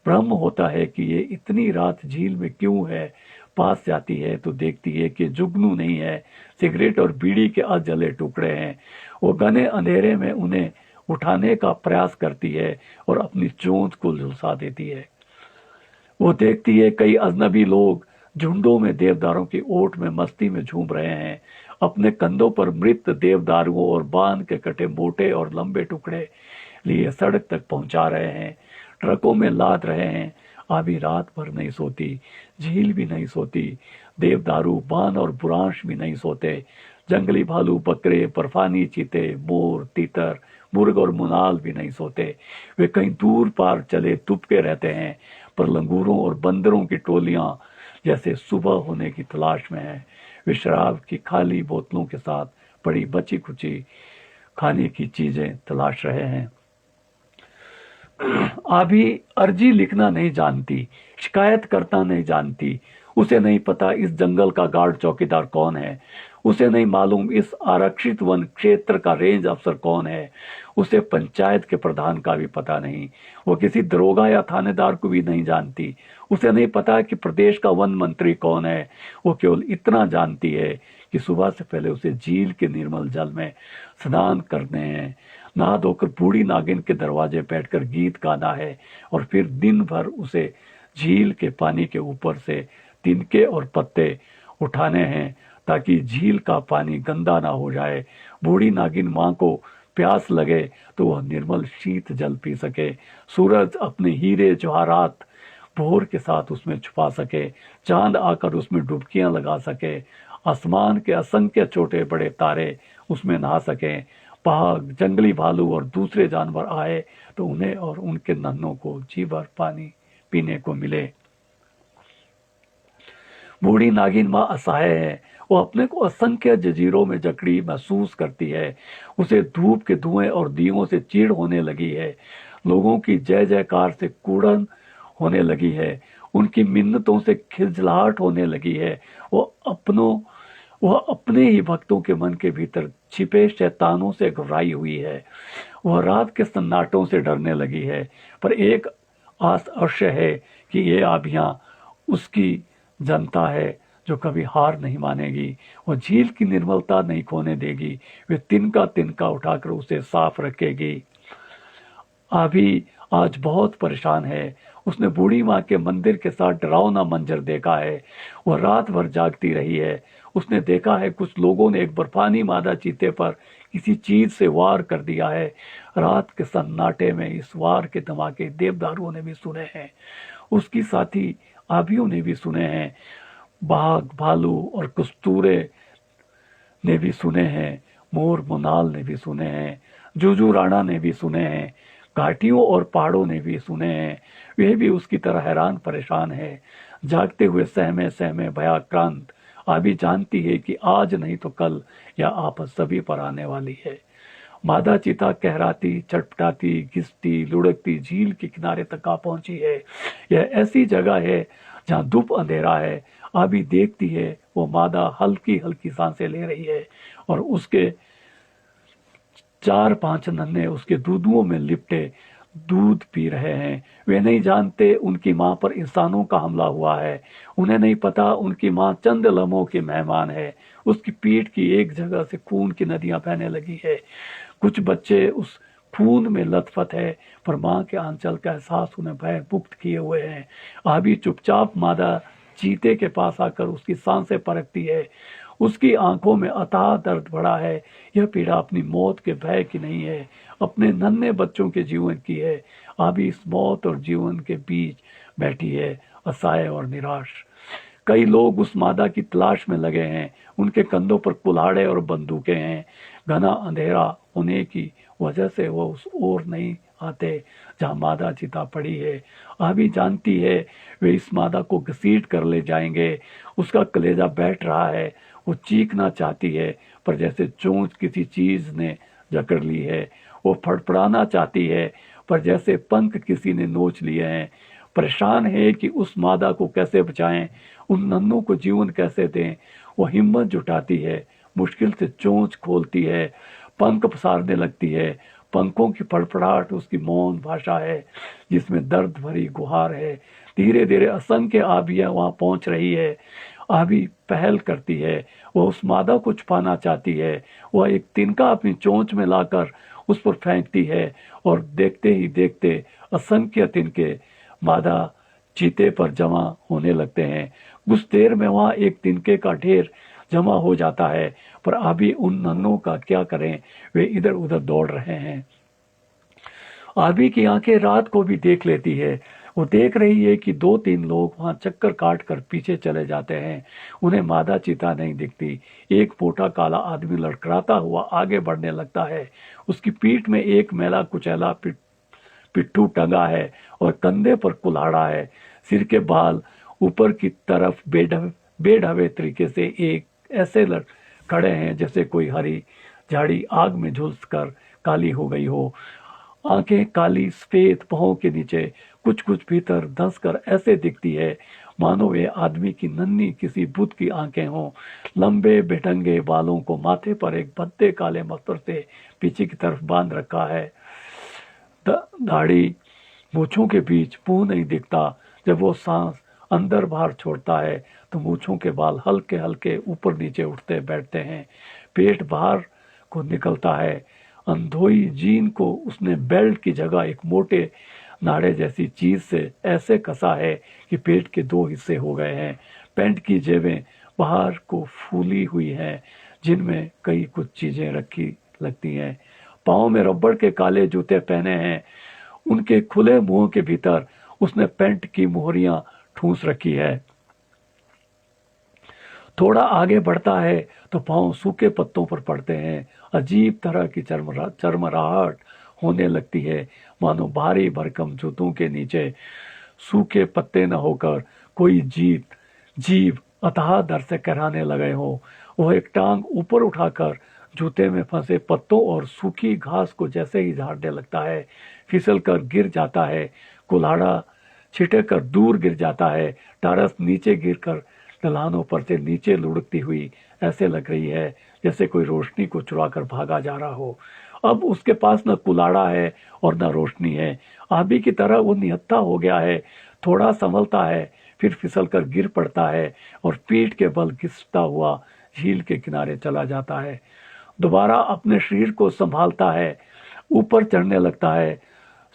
भ्रम होता है कि ये इतनी रात झील में क्यों है। पास जाती है तो देखती है कि जुगनू नहीं है, सिगरेट और बीड़ी के अधजले टुकड़े हैं। वो घने अंधेरे में उन्हें उठाने का प्रयास करती है और अपनी चोंच को झुलसा देती है। वो देखती है कई अजनबी लोग झुंडों में देवदारों की ओट में मस्ती में झूम रहे हैं। अपने कंधों पर मृत देवदारुओं और बांध के कटे मोटे और लंबे टुकड़े लिए सड़क तक पहुंचा रहे हैं, ट्रकों में लाद रहे हैं। आबी रात भर नहीं सोती, झील भी नहीं सोती, देवदारू, बान और बुरांश भी नहीं सोते। जंगली भालू, बकरे, बर्फानी चीते, मोर, तीतर, मुर्ग और मुनाल भी नहीं सोते। वे कहीं दूर पार चले तुपके रहते हैं, पर लंगूरों और बंदरों की टोलियां जैसे सुबह होने की तलाश में है। वे शराब की खाली बोतलों के साथ पड़ी बची खुची खाने की चीजें तलाश रहे हैं। आभी अर्जी लिखना नहीं जानती, शिकायत करता नहीं जानती। उसे नहीं पता इस जंगल का गार्ड चौकीदार कौन है। उसे नहीं मालूम इस आरक्षित वन क्षेत्र का रेंज अफसर कौन है। उसे पंचायत के प्रधान का भी पता नहीं। वो किसी दरोगा या थानेदार को भी नहीं जानती। उसे नहीं पता कि प्रदेश का वन मंत्री कौन है। वो केवल इतना जानती है कि सुबह से पहले उसे झील के निर्मल जल में स्नान करने हैं, नहा धोकर बूढ़ी नागिन के दरवाजे बैठकर गीत गाना है, और फिर दिन भर उसे झील के पानी के ऊपर से तिनके और पत्ते उठाने हैं ताकि झील का पानी गंदा ना हो जाए। बूढ़ी नागिन माँ को प्यास लगे तो वह निर्मल शीत जल पी सके। सूरज अपने हीरे जवाहरात भोर के साथ उसमें छुपा सके। चांद आकर उसमें डुबकियां लगा सके। आसमान के असंख्य छोटे बड़े तारे उसमें नहा सकें। बाघ, जंगली भालू और दूसरे जानवर आए तो उन्हें और उनके नन्हों को जी भर पानी पीने को मिले। बूढ़ी नागिन माँ असहाय है। वो अपने को असंख्य जजीरों में जकड़ी महसूस करती है। उसे धूप के धुएं और दियों से चिढ़ होने लगी है। लोगों की जय जयकार से कूड़न होने लगी है। उनकी मिन्नतों से खिलखिलाहट होने लगी है। वह अपने ही भक्तों के मन के भीतर छिपे शैतानों से घबराई हुई है। वह रात के सन्नाटों से डरने लगी है, पर एक आस अवश्य है कि ये आभियां उसकी जनता है जो कभी हार नहीं मानेगी। वह झील की निर्मलता नहीं खोने देगी। वे तिनका तिनका उठाकर उसे साफ रखेगी। आभी आज बहुत परेशान है। उसने बूढ़ी माँ के मंदिर के साथ डरावना मंजर देखा है। वह रात भर जागती रही है। उसने देखा है कुछ लोगों ने एक बर्फानी मादा चीते पर किसी चीज से वार कर दिया है। रात के सन्नाटे में इस वार के धमाके देवदारुओं ने भी सुने हैं, उसकी साथी आभियों ने भी सुने हैं, बाघ भालू और कस्तूरे ने भी सुने हैं, मोर मोनाल ने भी सुने हैं, जूजू राणा ने भी सुने हैं, घाटियों और पहाड़ों ने भी सुने हैं। वे भी उसकी तरह हैरान परेशान है, जागते हुए सहमे सहमे भयाक्रांत। आभी जानती है कि आज नहीं तो कल यह आफत सभी पर आने वाली है। मादा चीता कहराती, चटपटाती, घिसती, लुढ़कती झील के किनारे तक आ पहुंची है। यह ऐसी जगह है जहां धूप अंधेरा है। आभी देखती है वो मादा हल्की हल्की सांसें ले रही है और उसके 4-5 नन्हे उसके दूधुओं में लिपटे दूध पी रहे हैं। वे नहीं जानते उनकी मां पर इंसानों का हमला हुआ है। उन्हें नहीं पता उनकी मां चंद लम्हों की मेहमान है। उसकी पीठ की एक जगह से खून की नदियां बहने लगी है। कुछ बच्चे उस खून में लथपथ है, पर मां के आंचल का एहसास उन्हें भय मुक्त किए हुए हैं। आभी चुपचाप मादा चीते के पास आकर उसकी सांसें परखती है। उसकी आंखों में अथाह दर्द भरा है। यह पीड़ा अपनी मौत के भय की नहीं है, अपने नन्हे बच्चों के जीवन की है। आभी इस मौत और जीवन के बीच बैठी है, असहाय और निराश। कई लोग उस मादा की तलाश में लगे हैं। उनके कंधों पर कुल्हाड़े और बंदूकें हैं। घना अंधेरा होने की वजह से वो उस ओर नहीं आते जहां मादा चिता पड़ी है। आभी जानती है वे इस मादा को घसीट कर ले जाएंगे। उसका कलेजा बैठ रहा है। वो चीखना चाहती है, पर जैसे चोंच किसी चीज ने जकड़ ली है। वो फड़फड़ाना चाहती है, पर जैसे पंख किसी ने नोच लिए हैं। परेशान है कि उस मादा को कैसे बचाएं, उन नन्हों को जीवन कैसे दें। वो हिम्मत जुटाती है, मुश्किल से चोंच खोलती है, पंख पसारने लगती है। पंखों की फड़फड़ाहट उसकी मौन भाषा है, जिसमें दर्द भरी गुहार है। धीरे धीरे असंख्य आभियां वहां पहुंच रही है। आभी पहल करती है, वह उस मादा को छुपाना चाहती है। वह एक तिनका अपनी चोंच में लाकर उस पर फेंकती है और देखते ही देखते असंख्य तिनके मादा चीते पर जमा होने लगते हैं। कुछ देर में वहां एक तिनके का ढेर जमा हो जाता है, पर अभी उन नन्हों का क्या करें, वे इधर उधर दौड़ रहे हैं। आभी की आंखें रात को भी देख लेती है। वो देख रही है कि 2-3 लोग वहां चक्कर काट कर पीछे चले जाते हैं। उन्हें मादा चीता नहीं दिखती। एक मोटा काला आदमी लड़खड़ाता हुआ आगे बढ़ने लगता है। उसकी पीठ में एक मैला कुचैला पिट्ठू टंगा है और कंधे पर कुल्हाड़ा है। सिर के बाल ऊपर की तरफ बेढवे तरीके से एक ऐसे खड़े हैं जैसे कोई हरी झाड़ी आग में झुलस कर काली हो गई हो। आंखें काली सफेद पांव के नीचे कुछ कुछ भीतर धंस कर ऐसे दिखती है मानो ये आदमी की नन्ही किसी बुत की आंखें हों। लंबे बेढंगे बालों को माथे पर एक भद्दे काले मफलर से पीछे की तरफ बांध रखा है। दाढ़ी मूछों के बीच मुंह नहीं दिखता। जब वो सांस अंदर बाहर छोड़ता है तो मूछों के बाल हल्के हल्के ऊपर नीचे उठते बैठते हैं। पेट बाहर को निकलता है। अंधोई जीन को उसने बेल्ट की जगह एक मोटे नाड़े जैसी चीज से ऐसे कसा है कि पेट के 2 हिस्से हो गए हैं। पैंट की जेबें बाहर को फूली हुई हैं, जिनमें कई कुछ चीजें रखी लगती हैं। पाँव में रबड़ के काले जूते पहने हैं। उनके खुले मुंह के भीतर उसने पैंट की मोहरियां ठूंस रखी है। थोड़ा आगे बढ़ता है तो पांव सूखे पत्तों पर पड़ते हैं। अजीब तरह की चरमराहट होने लगती है, मानो भारी भरकम जूतों के नीचे सूखे पत्ते न होकर कोई जीव अथाह दर से कराने लगे हो। वह एक टांग ऊपर उठाकर जूते में फंसे पत्तों और सूखी घास को जैसे ही झाड़ने लगता है, फिसल कर गिर जाता है। कुल्हाड़ा छिटक कर दूर गिर जाता है। टारस नीचे गिरकर ढलानों पर से नीचे लुढ़कती हुई ऐसे लग रही है जैसे कोई रोशनी को चुराकर भागा जा रहा हो। अब उसके पास न कुल्हाड़ा है और न रोशनी है। आभी की तरह वो निहत्था हो गया है। थोड़ा संभलता है, फिर फिसल कर गिर पड़ता है और पीठ के बल घिसता हुआ झील के किनारे चला जाता है। दोबारा अपने शरीर को संभालता है, ऊपर चढ़ने लगता है।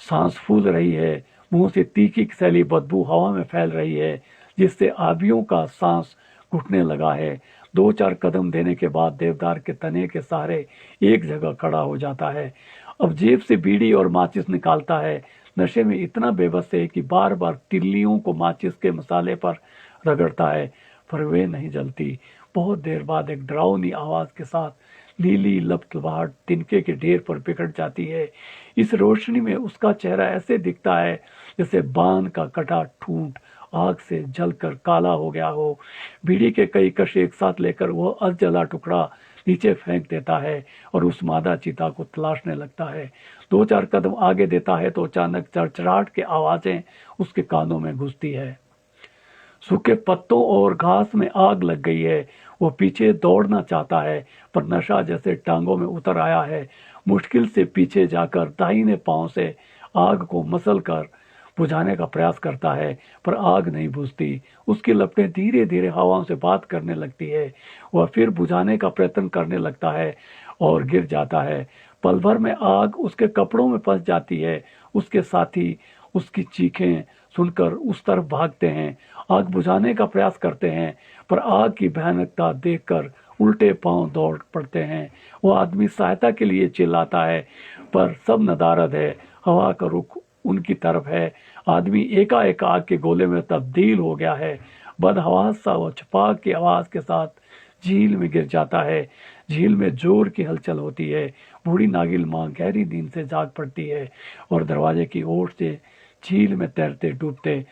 सांस फूल रही है। मुंह से तीखी सैली बदबू हवा में फैल रही है, जिससे आबियों का सांस घुटने लगा है। 2-4 कदम देने के बाद देवदार के तने के सहारे एक जगह खड़ा हो जाता है। अब जेब से बीड़ी और माचिस निकालता है। नशे में इतना बेबस है कि बार बार तिल्लियों को माचिस के मसाले पर रगड़ता है, पर वे नहीं जलती। बहुत देर बाद एक डरावनी आवाज के साथ नीली लपटवाहट तिनके के ढेर पर बिखर जाती है। इस रोशनी में उसका चेहरा ऐसे दिखता है जैसे बांध का कटा ठूंठ आग से जलकर काला हो गया हो। बीड़ी के कई कश एक साथ लेकर वह अधजला टुकड़ा नीचे फेंक देता है और उस मादा चीता को तलाशने लगता है। 2-4 कदम आगे देता है तो अचानक चड़चड़ाहट की आवाजें उसके कानों में घुसती है। सूखे पत्तों और घास में आग लग गई है। वो पीछे दौड़ना चाहता है, पर नशा जैसे टांगों में उतर आया है। मुश्किल से पीछे जाकर दाहिने पांव से आग को मसल कर बुझाने का प्रयास करता है, पर आग नहीं बुझती। उसकी लपटें धीरे धीरे हवाओं से बात करने लगती है। वह फिर बुझाने का प्रयत्न करने लगता है और गिर जाता है। पल भर में आग उसके कपड़ों में फंस जाती है। उसके साथी उसकी चीखें सुनकर उस तरफ भागते हैं, आग बुझाने का प्रयास करते हैं, पर आग की भयानकता देखकर उल्टे पांव दौड़ पड़ते हैं। वो आदमी सहायता के लिए चिल्लाता है, पर सब नदारद है। हवा का रुख उनकी तरफ है। आदमी एकाएक आग के गोले में तब्दील हो गया है। बदहवास सा वो छपाक की आवाज के साथ झील में गिर जाता है। झील में जोर की हलचल होती है। बूढ़ी नागिन माँ गहरी नींद से जाग पड़ती है और दरवाजे की ओर से झील में तैरते डूबते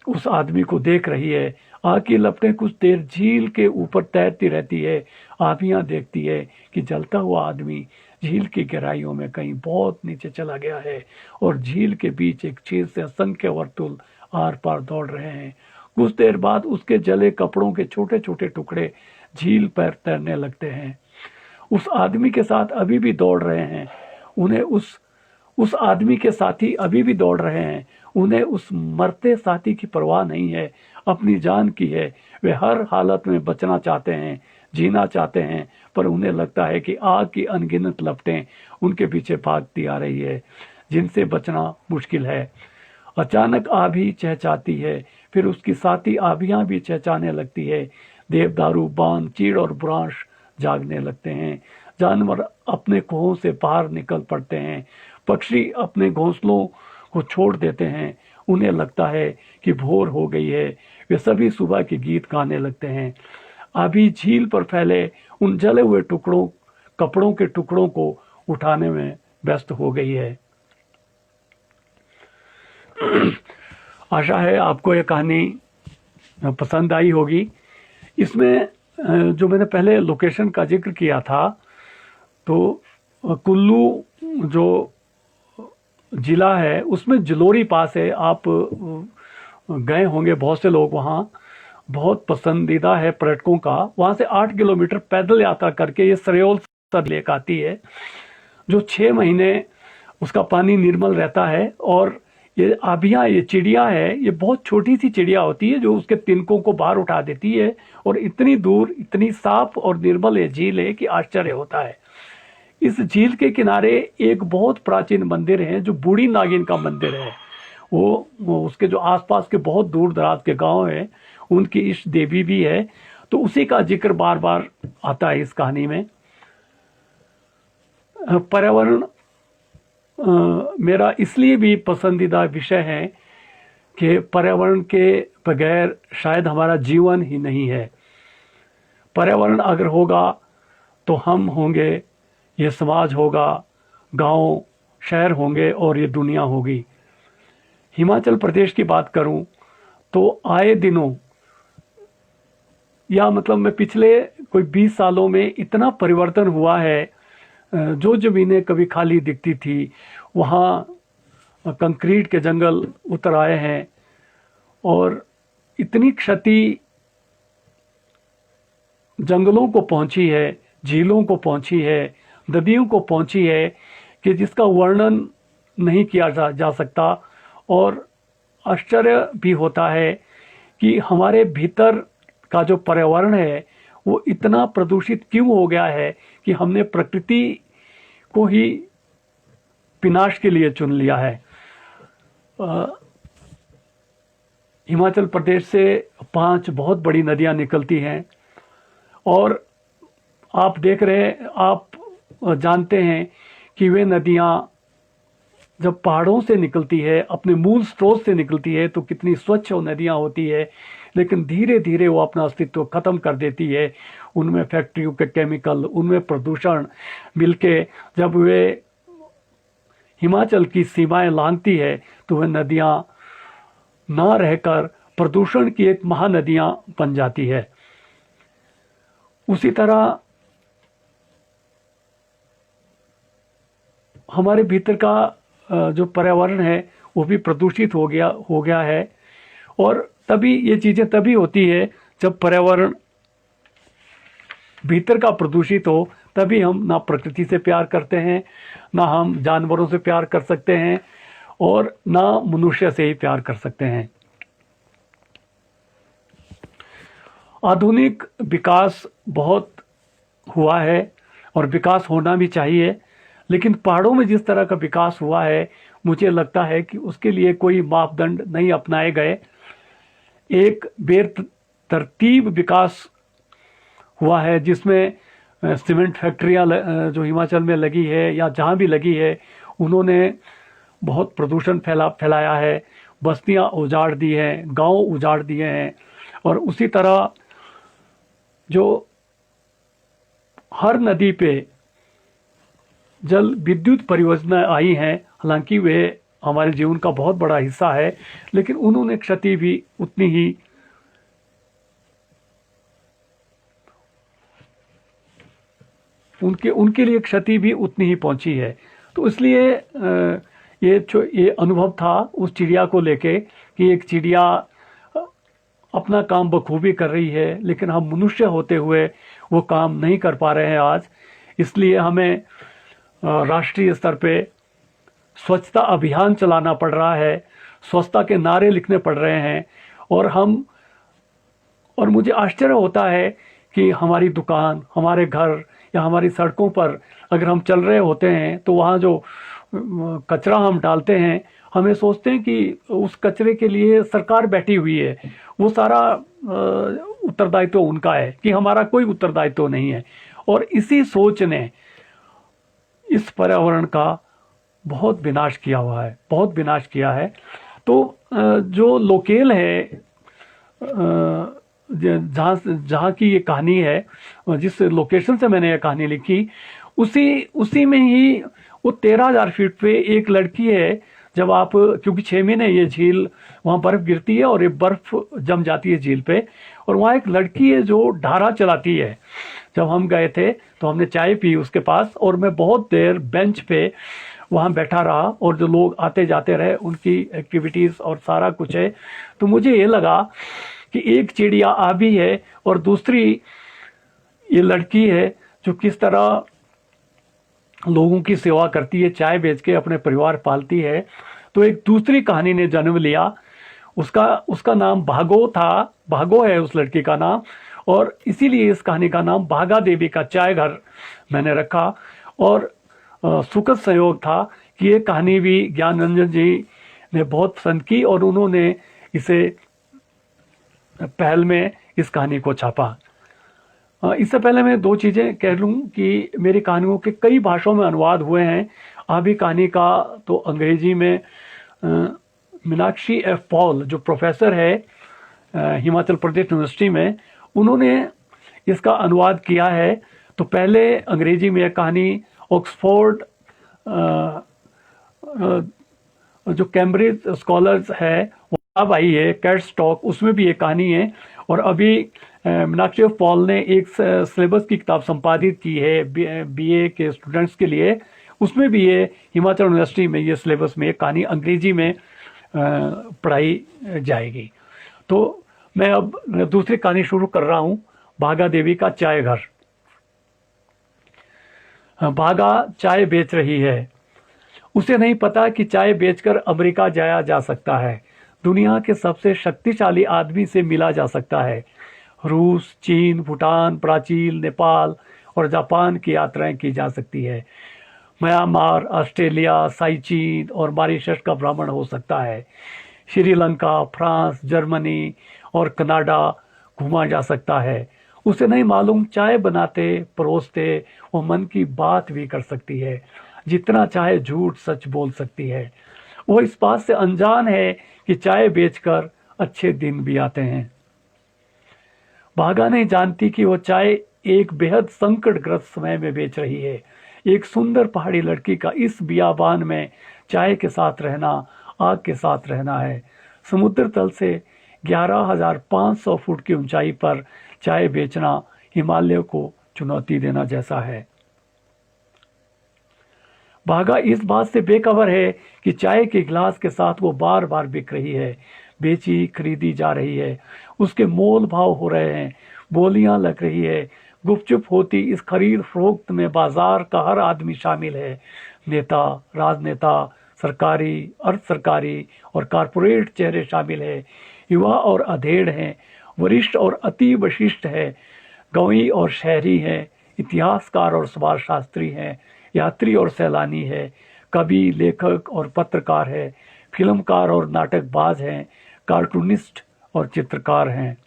उस आदमी को देख रही है। आग की लपटें कुछ देर झील के ऊपर तैरती रहती है। आबियां देखती है कि जलता हुआ आदमी झील की गहराइयों में कहीं बहुत नीचे चला गया है और झील के बीच एक छेद से असंख्य वर्तुल आर पार दौड़ रहे हैं। कुछ देर बाद उसके जले कपड़ों के छोटे छोटे टुकड़े झील पर तैरने लगते हैं। उस आदमी के साथ अभी भी दौड़ रहे हैं। उन्हें उस आदमी के साथी अभी भी दौड़ रहे हैं। उन्हें उस मरते साथी की परवाह नहीं है, अपनी जान की है। वे हर हालत में बचना चाहते हैं, जीना चाहते हैं, पर उन्हें लगता है कि आग की अनगिनत लपटें उनके पीछे भागती आ रही है, जिनसे बचना मुश्किल है। अचानक आभी चहचहाती है, फिर उसकी साथी आभियां भी चहचहाने लगती है। देवदारू, बान, चीड़ और बुरांश जागने लगते हैं। जानवर अपने खोहों से बाहर निकल पड़ते हैं। पक्षी अपने घोंसलों को छोड़ देते हैं। उन्हें लगता है कि भोर हो गई है। वे सभी सुबह के गीत गाने लगते हैं। अभी झील पर फैले उन जले हुए कपड़ों के टुकड़ों को उठाने में व्यस्त हो गई है। आशा है आपको ये कहानी पसंद आई होगी। इसमें जो मैंने पहले लोकेशन का जिक्र किया था, तो कुल्लू जो जिला है उसमें जलोरी पास है। आप गए होंगे, बहुत से लोग वहाँ, बहुत पसंदीदा है पर्यटकों का। वहाँ से 8 किलोमीटर पैदल यात्रा करके ये सरयोल लेक आती है, जो 6 महीने उसका पानी निर्मल रहता है। और ये आभियाँ, ये चिड़िया है, ये बहुत छोटी सी चिड़िया होती है जो उसके तिनकों को बाहर उठा देती है, और इतनी दूर इतनी साफ और निर्मल ये झील है कि आश्चर्य होता है। इस झील के किनारे एक बहुत प्राचीन मंदिर है जो बूढ़ी नागिन का मंदिर है। वो उसके जो आसपास के बहुत दूर दराज के गांव हैं, उनकी इष्ट देवी भी है, तो उसी का जिक्र बार बार आता है इस कहानी में। पर्यावरण मेरा इसलिए भी पसंदीदा विषय है कि पर्यावरण के बगैर शायद हमारा जीवन ही नहीं है। पर्यावरण अगर होगा तो हम होंगे, ये समाज होगा, गांव शहर होंगे और ये दुनिया होगी। हिमाचल प्रदेश की बात करूं तो आए दिनों, या मतलब मैं पिछले कोई 20 सालों में इतना परिवर्तन हुआ है। जो ज़मीनें कभी खाली दिखती थी, वहाँ कंक्रीट के जंगल उतर आए हैं, और इतनी क्षति जंगलों को पहुंची है, झीलों को पहुंची है, नदियों को पहुंची है कि जिसका वर्णन नहीं किया जा सकता। और आश्चर्य भी होता है कि हमारे भीतर का जो पर्यावरण है वो इतना प्रदूषित क्यों हो गया है कि हमने प्रकृति को ही विनाश के लिए चुन लिया है। हिमाचल प्रदेश से 5 बहुत बड़ी नदियां निकलती हैं और आप जानते हैं कि वे नदियां जब पहाड़ों से निकलती है, अपने मूल स्रोत से निकलती है, तो कितनी स्वच्छ वो नदियां होती है, लेकिन धीरे धीरे वो अपना अस्तित्व खत्म कर देती है। उनमें फैक्ट्रियों के केमिकल, उनमें प्रदूषण मिलके जब वे हिमाचल की सीमाएं लांघती है तो वह नदियां ना रहकर प्रदूषण की एक महानदियां बन जाती है। उसी तरह हमारे भीतर का जो पर्यावरण है वो भी प्रदूषित हो गया है। और तभी ये चीजें तभी होती है जब पर्यावरण भीतर का प्रदूषित हो, तभी हम ना प्रकृति से प्यार करते हैं, ना हम जानवरों से प्यार कर सकते हैं और ना मनुष्य से ही प्यार कर सकते हैं। आधुनिक विकास बहुत हुआ है और विकास होना भी चाहिए, लेकिन पहाड़ों में जिस तरह का विकास हुआ है मुझे लगता है कि उसके लिए कोई मापदंड नहीं अपनाए गए। एक बेतरतीब विकास हुआ है जिसमें सीमेंट फैक्ट्रियां जो हिमाचल में लगी है या जहां भी लगी है, उन्होंने बहुत प्रदूषण फैलाया है, बस्तियां उजाड़ दी हैं, गांव उजाड़ दिए हैं। और उसी तरह जो हर नदी पे जल विद्युत परियोजना आई हैं, हालांकि वे हमारे जीवन का बहुत बड़ा हिस्सा है, लेकिन उन्होंने क्षति भी उतनी ही उनके लिए क्षति भी उतनी ही पहुंची है। तो इसलिए ये अनुभव था उस चिड़िया को लेके कि एक चिड़िया अपना काम बखूबी कर रही है, लेकिन हम मनुष्य होते हुए वो काम नहीं कर पा रहे हैं आज। इसलिए हमें राष्ट्रीय स्तर पे स्वच्छता अभियान चलाना पड़ रहा है, स्वच्छता के नारे लिखने पड़ रहे हैं। और मुझे आश्चर्य होता है कि हमारी दुकान, हमारे घर या हमारी सड़कों पर अगर हम चल रहे होते हैं तो वहाँ जो कचरा हम डालते हैं, हमें सोचते हैं कि उस कचरे के लिए सरकार बैठी हुई है, वो सारा उत्तरदायित्व उनका है, कि हमारा कोई उत्तरदायित्व नहीं है। और इसी सोच ने इस पर्यावरण का बहुत विनाश किया हुआ है, बहुत विनाश किया है। तो जो लोकेल है, जहाँ की ये कहानी है, जिस लोकेशन से मैंने ये कहानी लिखी, उसी में ही वो 13,000 फीट पे एक लड़की है। जब आप, क्योंकि 6 महीने ये झील, वहाँ बर्फ गिरती है और ये बर्फ जम जाती है झील पे, और वहाँ एक लड़की है जो ढारा चलाती है। जब हम गए थे तो हमने चाय पी उसके पास, और मैं बहुत देर बेंच पे वहाँ बैठा रहा, और जो लोग आते जाते रहे, उनकी एक्टिविटीज़ और सारा कुछ है। तो मुझे ये लगा कि एक चिड़िया आ भी है और दूसरी ये लड़की है जो किस तरह लोगों की सेवा करती है, चाय बेच के अपने परिवार पालती है। तो एक दूसरी कहानी ने जन्म लिया, उसका नाम भागो था, भागो है उस लड़की का नाम, और इसीलिए इस कहानी का नाम भागा देवी का चाय घर मैंने रखा। और सुखद संयोग था कि ये कहानी भी ज्ञान रंजन जी ने बहुत पसंद की और उन्होंने इसे पहल में इस कहानी को छापा। इससे पहले मैं 2 चीज़ें कह लूँ कि मेरी कहानियों के कई भाषाओं में अनुवाद हुए हैं। अभी कहानी का तो अंग्रेजी में मीनाक्षी एफ पॉल जो प्रोफेसर है हिमाचल प्रदेश यूनिवर्सिटी में, उन्होंने इसका अनुवाद किया है। तो पहले अंग्रेजी में यह कहानी ऑक्सफोर्ड जो कैम्ब्रिज स्कॉलर्स है वो अब आई है, कैट्स टॉक, उसमें भी ये कहानी है। और अभी मीनाक्षी एफ पॉल ने एक सिलेबस की किताब संपादित की है बीए के स्टूडेंट्स के लिए, उसमें भी ये हिमाचल यूनिवर्सिटी में ये सिलेबस में कहानी अंग्रेजी में पढ़ाई जाएगी। तो मैं अब दूसरी कहानी शुरू कर रहा हूँ, भागा देवी का चाय घर। भागा चाय बेच रही है, उसे नहीं पता कि चाय बेचकर अमेरिका जाया जा सकता है, दुनिया के सबसे शक्तिशाली आदमी से मिला जा सकता है, रूस, चीन, भूटान, ब्राजील, नेपाल और जापान की यात्राएं की जा सकती है। म्यांमार, ऑस्ट्रेलिया, साइचीन और मॉरिशस का भ्रमण हो सकता है। श्रीलंका, फ्रांस, जर्मनी और कनाडा घूमा जा सकता है। उसे नहीं मालूम चाय बनाते परोसते वो मन की बात भी कर सकती है, जितना चाहे झूठ सच बोल सकती है। वो इस बात से अनजान है कि चाय बेचकर अच्छे दिन भी आते हैं। भागा नहीं जानती कि वो चाय एक बेहद संकटग्रस्त समय में बेच रही है। एक सुंदर पहाड़ी लड़की का इस बियाबान में चाय के साथ रहना आग के साथ रहना है। समुद्र तल से 11,500 फुट की ऊंचाई पर चाय बेचना हिमालय को चुनौती देना जैसा है। भागा इस बात से बेखबर है कि चाय के गिलास के साथ वो बार बार बिक रही है, बेची खरीदी जा रही है, उसके मोल भाव हो रहे हैं, बोलियां लग रही है। गुपचुप होती इस खरीद फरोख्त में बाजार का हर आदमी शामिल है। नेता, राजनेता, सरकारी, अर्ध सरकारी और कारपोरेट चेहरे शामिल है। युवा और अधेड़ हैं, वरिष्ठ और अति वशिष्ठ है, गांवी और शहरी हैं, इतिहासकार और समाजशास्त्री हैं, यात्री और सैलानी है, कवि, लेखक और पत्रकार है, फिल्मकार और नाटकबाज हैं, कार्टूनिस्ट और चित्रकार हैं।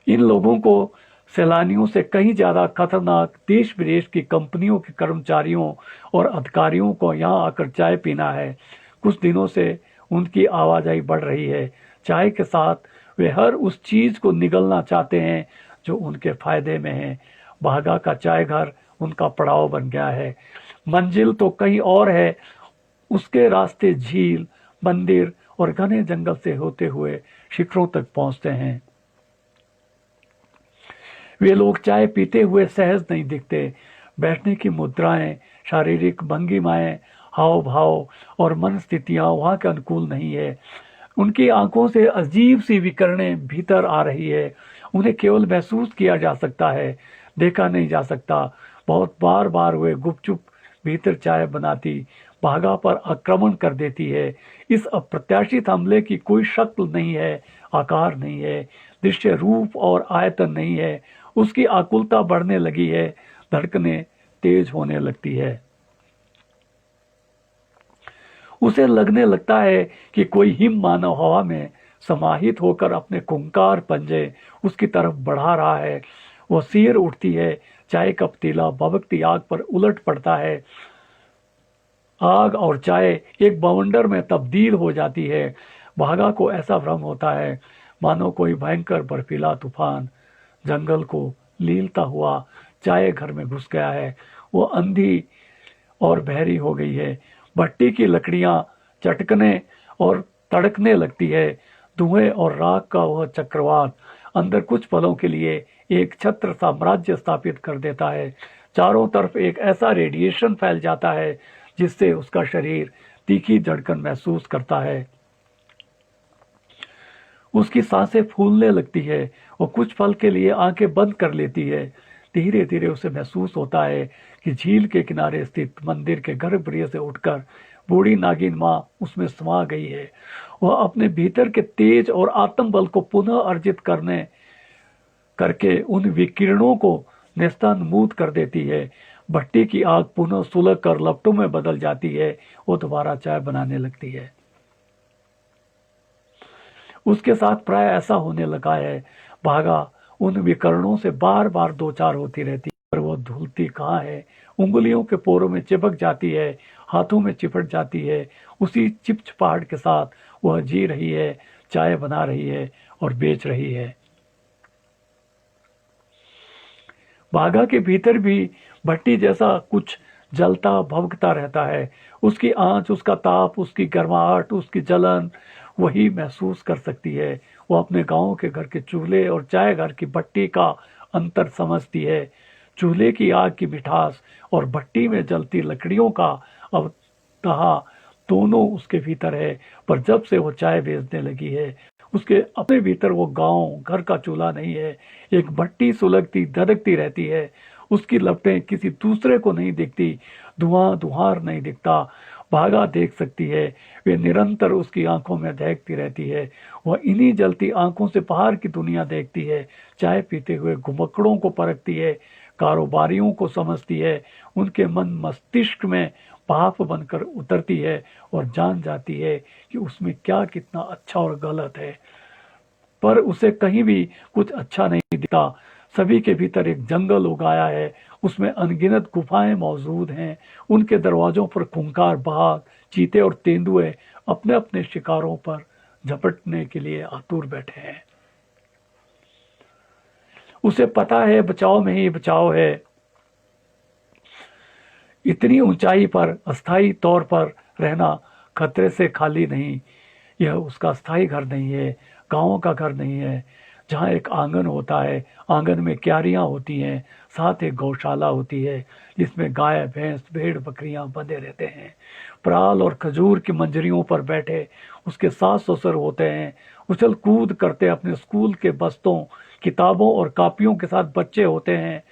इन लोगों को सैलानियों से कहीं ज्यादा खतरनाक देश विदेश की कंपनियों के कर्मचारियों और अधिकारियों को यहाँ आकर चाय पीना है। कुछ दिनों से उनकी आवाजाही बढ़ रही है। चाय के साथ वे हर उस चीज को निगलना चाहते हैं जो उनके फायदे में है। भागा का चाय घर उनका पड़ाव बन गया है। मंजिल तो कहीं और है, उसके रास्ते झील, मंदिर और घने जंगल से होते हुए शिखरों तक पहुंचते हैं। वे लोग चाय पीते हुए सहज नहीं दिखते। बैठने की मुद्राएं, शारीरिक भंगिमाएं, हाव भाव और मन स्थितियां वहां के अनुकूल नहीं है। उनकी आंखों से अजीब सी विकरणें भीतर आ रही है। उन्हें केवल महसूस किया जा सकता है, देखा नहीं जा सकता। बहुत बार बार वे गुपचुप भीतर चाय बनाती भागा पर आक्रमण कर देती है। इस अप्रत्याशित हमले की कोई शक्ल नहीं है, आकार नहीं है, दृश्य रूप और आयतन नहीं है। उसकी आकुलता बढ़ने लगी है, धड़कनें तेज होने लगती है। उसे लगने लगता है कि कोई हिम मानव हवा में समाहित होकर अपने खुंकार पंजे उसकी तरफ बढ़ा रहा है। वो सिर उठती है, चाय का पतीला भभकती आग पर उलट पड़ता है। आग और चाय एक बवंडर में तब्दील हो जाती है। भागा को ऐसा भ्रम होता है मानो कोई भयंकर बर्फीला तूफान जंगल को लीलता हुआ चाय घर में घुस गया है। वो अंधी और बहरी हो गई है। भट्टी की लकड़ियां चटकने और तड़कने लगती है। धुएं और राख का वह चक्रवात अंदर कुछ पलों के लिए एक छत्र साम्राज्य स्थापित कर देता है। चारों तरफ एक ऐसा रेडिएशन फैल जाता है जिससे उसका शरीर तीखी धड़कन महसूस करता है। उसकी सांसें फूलने लगती है। वो कुछ पल के लिए आंखें बंद कर लेती है। धीरे धीरे उसे महसूस होता है कि झील के किनारे स्थित मंदिर के गर्भगृह से उठकर बूढ़ी नागिन माँ उसमें समा गई है। वह अपने भीतर के तेज और आत्मबल को पुनः अर्जित करके उन विकिरणों को नेस्तनाबूद कर देती है। भट्टी की आग पुनः सुलग कर लपटों में बदल जाती है। वो दोबारा चाय बनाने लगती है। उसके साथ प्राय ऐसा होने लगा है। भागा उन विकरणों से बार बार दो चार होती रहती है, पर वो धुलती कहाँ है। उंगलियों के पोरों में चिपक जाती है, हाथों में चिपट जाती है। उसी चिपचिपाहट के साथ वह जी रही है, चाय बना रही है और बेच रही है। भागा के भीतर भी भट्टी जैसा कुछ जलता भभकता रहता है। उसकी आंच, उसका ताप, उसकी गर्माहट, उसकी जलन वही महसूस कर सकती है। वो अपने गांव के घर के चूल्हे और चाय घर की भट्टी का अंतर समझती है। चूल्हे की आग की मिठास और भट्टी में जलती लकड़ियों का अवतहा दोनों उसके भीतर है। पर जब से वो चाय बेचने लगी है, उसके अपने भीतर वो गांव घर का चूल्हा नहीं है। एक भट्टी सुलगती धधकती रहती है। उसकी लपटें किसी दूसरे को नहीं दिखती, धुआं धुआर नहीं दिखता। भागा देख सकती है, वे निरंतर उसकी आंखों में दहकती रहती है। वह इन्हीं जलती आंखों से बाहर की दुनिया देखती है, चाय पीते हुए घुमक्कड़ों को परखती है, कारोबारियों को समझती है, उनके मन मस्तिष्क में पाप बनकर उतरती है और जान जाती है कि उसमें क्या कितना अच्छा और गलत है। पर उसे कहीं भी कुछ अच्छा नहीं दिखता। सभी के भीतर एक जंगल उगाया है, उसमें अनगिनत गुफाएं मौजूद हैं। उनके दरवाजों पर खूंखार बाघ, चीते और तेंदुए अपने अपने शिकारों पर झपटने के लिए आतुर बैठे हैं। उसे पता है बचाव में ही बचाव है। इतनी ऊंचाई पर अस्थायी तौर पर रहना खतरे से खाली नहीं। यह उसका स्थायी घर नहीं है, गांवों का घर नहीं है, जहाँ एक आंगन होता है, आंगन में क्यारियां होती हैं, साथ एक गौशाला होती है जिसमें गाय भैंस भेड़ बकरियां बंधे रहते हैं। पराल और खजूर की मंजरियों पर बैठे उसके सास ससुर होते हैं। उछल कूद करते अपने स्कूल के बस्तों, किताबों और कापियों के साथ बच्चे होते हैं।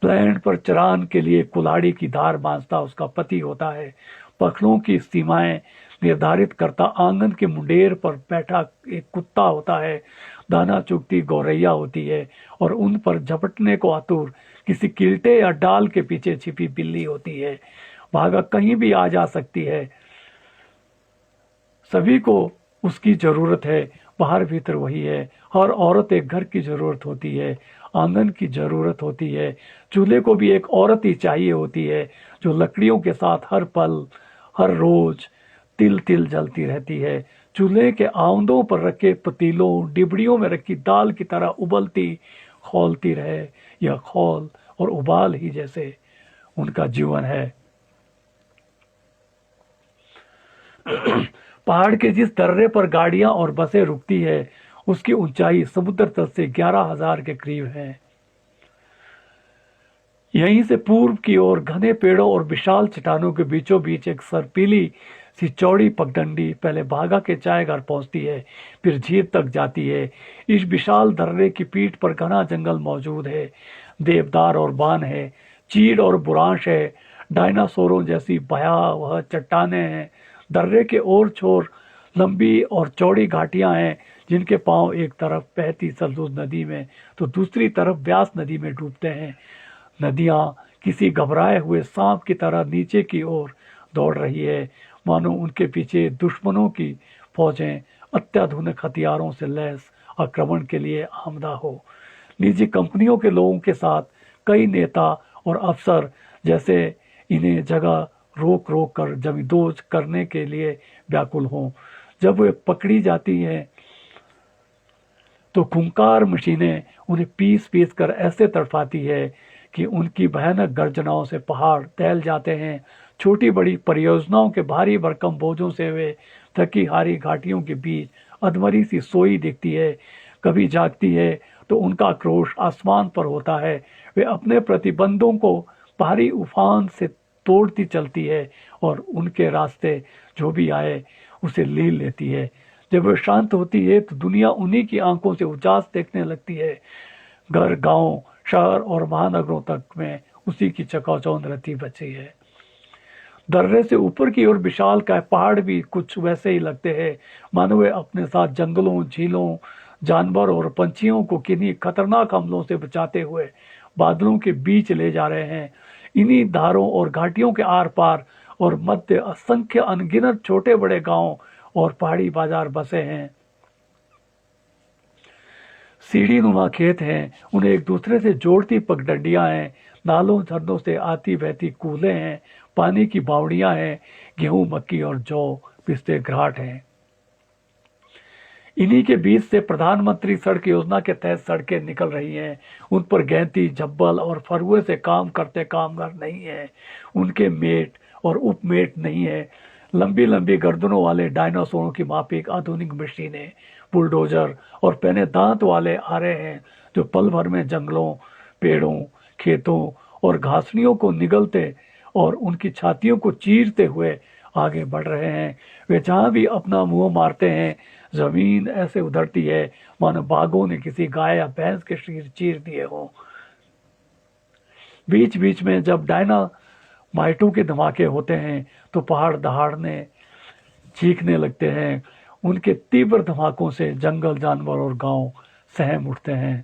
प्लैंट पर चरान के लिए कुल्हाड़ी की धार बांधता उसका पति होता है। पखड़ों की सीमाएं निर्धारित करता आंगन के मुंडेर पर बैठा एक कुत्ता होता है। दाना चुगती गौरैया होती है और उन पर झपटने को आतुर किसी किल्टे या डाल के पीछे छिपी बिल्ली होती है। भागा कहीं भी आ जा सकती है। सभी को उसकी जरूरत है, बाहर भीतर वही है। हर औरत एक घर की जरूरत होती है, आंगन की जरूरत होती है। चूल्हे को भी एक औरत ही चाहिए होती है, जो लकड़ियों के साथ हर पल हर रोज तिल तिल जलती रहती है। चूल्हे के आंवदों पर रखे पतीलों डिबड़ियों में रखी दाल की तरह उबलती खौलती रहे। यह खौल और उबाल ही जैसे उनका जीवन है। पहाड़ के जिस दर्रे पर गाड़ियां और बसें रुकती है, उसकी ऊंचाई समुद्र तल से 11,000 के करीब है। यहीं से पूर्व की ओर घने पेड़ों और विशाल चट्टानों के बीचों बीच एक सरपीली सी चौड़ी पगडंडी पहले बागा के चाय घर पहुंचती है, फिर झील तक जाती है। इस विशाल दर्रे की पीठ पर घना जंगल मौजूद है। देवदार और बान है, चीड़ और बुरांश है, डायनासोरों जैसी भयावह चट्टानें हैं। दर्रे के ओर छोर लंबी और चौड़ी घाटियां हैं, जिनके पांव एक तरफ बहती सतलुज नदी में तो दूसरी तरफ ब्यास नदी में डूबते हैं। नदियां किसी घबराए हुए सांप की तरह नीचे की ओर दौड़ रही है, मानो उनके पीछे दुश्मनों की फौजें अत्याधुनिक हथियारों से लैस आक्रमण के लिए आमदा हो। निजी कंपनियों के लोगों के साथ कई नेता और अफसर जैसे इन्हें जगह रोक रोक कर जमींदोज करने के लिए व्याकुल हों। जब वे पकड़ी जाती हैं तो खूंखार मशीनें उन्हें पीस पीस कर ऐसे तड़पाती है कि उनकी भयानक गर्जनाओं से पहाड़ दहल जाते हैं। छोटी बड़ी परियोजनाओं के भारी भरकम बोझों से वे थकी हारी घाटियों के बीच अधमरी सी सोई दिखती है। कभी जागती है तो उनका आक्रोश आसमान पर होता है। वे अपने प्रतिबंधों को भारी उफान से तोड़ती चलती है और उनके रास्ते जो भी आए उसे लील लेती है। जब वह शांत होती है तो दुनिया उन्हीं की आंखों से उजास देखने लगती है। घर, गांव, शहर और महानगरों तक में उसी की चकाचौंध रहती बची है। दर्रे से ऊपर की ओर विशाल का पहाड़ भी कुछ वैसे ही लगते हैं, मानो वे अपने साथ जंगलों, झीलों, जानवर और पंछियों को किन्हीं खतरनाक हमलों से बचाते हुए बादलों के बीच ले जा रहे हैं। इन्हीं धारों और घाटियों के आर पार और मध्य असंख्य अनगिनत छोटे बड़े गांव और पहाड़ी बाजार बसे हैं। सीढ़ी नुमा खेत हैं, उन्हें एक दूसरे से जोड़ती पगडंडियां हैं। नालों झरनों से आती बहती कूलें हैं, पानी की बावड़ियां हैं, गेहूं, मक्की और जौ पिसते घाट हैं। इन्हीं के बीच से प्रधानमंत्री सड़क योजना के तहत सड़कें निकल रही हैं। उन पर गैंती, झब्बल और फरुए से काम करते कामगार नहीं है। उनके मेट और उपमेट नहीं है। लंबी लंबी गर्दनों वाले डायनासोरों की माफिक आधुनिक मशीनें, बुलडोजर और पैने दांत वाले आ रहे हैं, जो पल भर में जंगलों, पेड़ों, खेतों और घासनियों को निगलते और उनकी छातियों को चीरते हुए आगे बढ़ रहे हैं। वे जहां भी अपना मुंह मारते हैं, जमीन ऐसे उधरती है मानो बाघों ने किसी गाय या भैंस के शरीर चीर दिए हों। बीच बीच में जब डायनामाइटों के धमाके होते हैं तो पहाड़ दहाड़ने, चीखने लगते हैं। उनके तीव्र धमाकों से जंगल, जानवर और गांव सहम उठते हैं।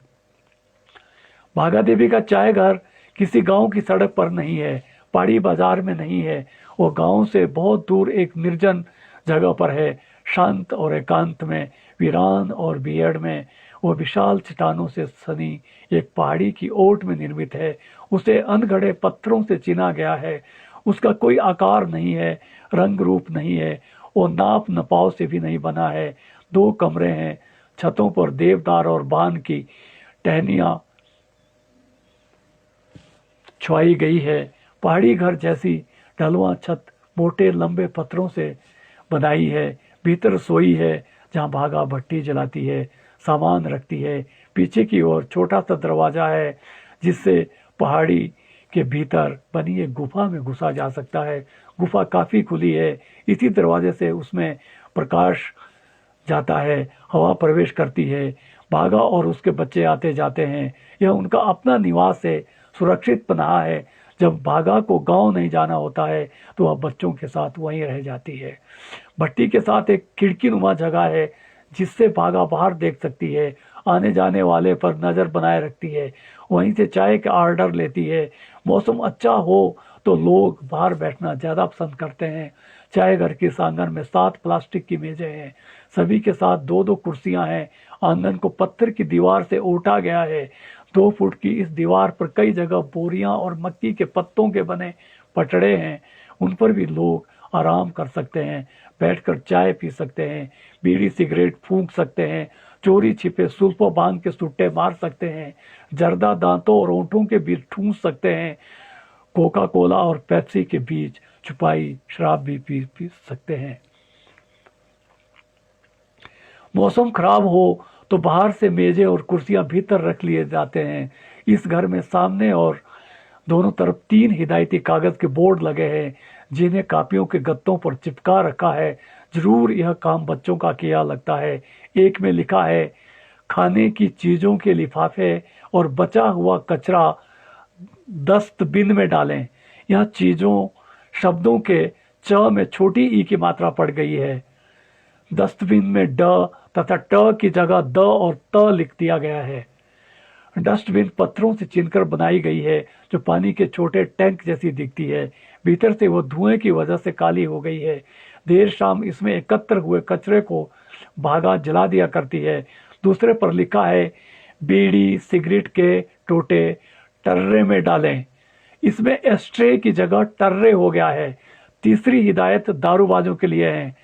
भागा देवी का चाय घर किसी गांव की सड़क पर नहीं है, पहाड़ी बाजार में नहीं है, वो गांव से बहुत दूर एक निर्जन जगह पर है, शांत और एकांत में, वीरान और बियड में। वो विशाल चट्टानों से सनी एक पहाड़ी की ओट में निर्मित है। उसे अनगढ़े पत्थरों से चुना गया है। उसका कोई आकार नहीं है, रंग रूप नहीं है, वो नाप नपाव से भी नहीं बना है। 2 कमरे हैं, छतों पर देवदार और बान की टहनियां छुआई गई है। पहाड़ी घर जैसी ढलवा छत मोटे लंबे पत्थरों से बनाई है। भीतर रसोई है जहाँ भागा भट्टी जलाती है, सामान रखती है। पीछे की ओर छोटा सा दरवाजा है जिससे पहाड़ी के भीतर बनी एक गुफा में घुसा जा सकता है। गुफा काफी खुली है, इसी दरवाजे से उसमें प्रकाश जाता है, हवा प्रवेश करती है। भागा और उसके बच्चे आते जाते हैं। यह उनका अपना निवास है, सुरक्षित पनाह है। जब भागा को गांव नहीं जाना होता है तो वह बच्चों के साथ वहीं रह जाती है। भट्टी के साथ एक खिड़की नुमा जगह है जिससे भागा बाहर देख सकती है, आने जाने वाले पर नज़र बनाए रखती है, वहीं से चाय का ऑर्डर लेती है। मौसम अच्छा हो तो लोग बाहर बैठना ज़्यादा पसंद करते हैं। चाय घर के आंगन में 7 प्लास्टिक की मेजें हैं, सभी के साथ 2-2 कुर्सियां हैं। आंगन को पत्थर की दीवार से ओटा गया है। 2 फुट की इस दीवार पर कई जगह बोरियां और मक्की के पत्तों के बने पटड़े हैं, उन पर भी लोग आराम कर सकते हैं, बैठकर चाय पी सकते हैं, बीड़ी सिगरेट फूंक सकते हैं, चोरी छिपे सुल्फा भांग के सुट्टे मार सकते हैं, जर्दा दांतों और ओंठों के बीच ठूंस सकते हैं, कोका कोला और पेप्सी के बीच छुपाई शराब भी पी सकते हैं। मौसम खराब हो तो बाहर से मेजें और कुर्सियां भीतर रख लिए जाते हैं। इस घर में सामने और दोनों तरफ 3 हिदायती कागज के बोर्ड लगे हैं जिन्हें कापियों के गत्तों पर चिपका रखा है। जरूर यह काम बच्चों का किया लगता है। एक में लिखा है, खाने की चीजों के लिफाफे और बचा हुआ कचरा डस्टबिन में डालें। यह चीजों शब्दों के च में छोटी ई की मात्रा पड़ गई है। डस्टबिन में ड तथा ट की जगह द और त लिख दिया गया है। डस्टबिन पत्थरों से चुनकर बनाई गई है जो पानी के छोटे टैंक जैसी दिखती है। भीतर से वो धुएं की वजह से काली हो गई है। देर शाम इसमें एकत्र हुए कचरे को भागा जला दिया करती है। दूसरे पर लिखा है, बीड़ी सिगरेट के टोटे टर्रे में डालें। इसमें एस्ट्रे की जगह टर्रे हो गया है। तीसरी हिदायत दारूबाजों के लिए है,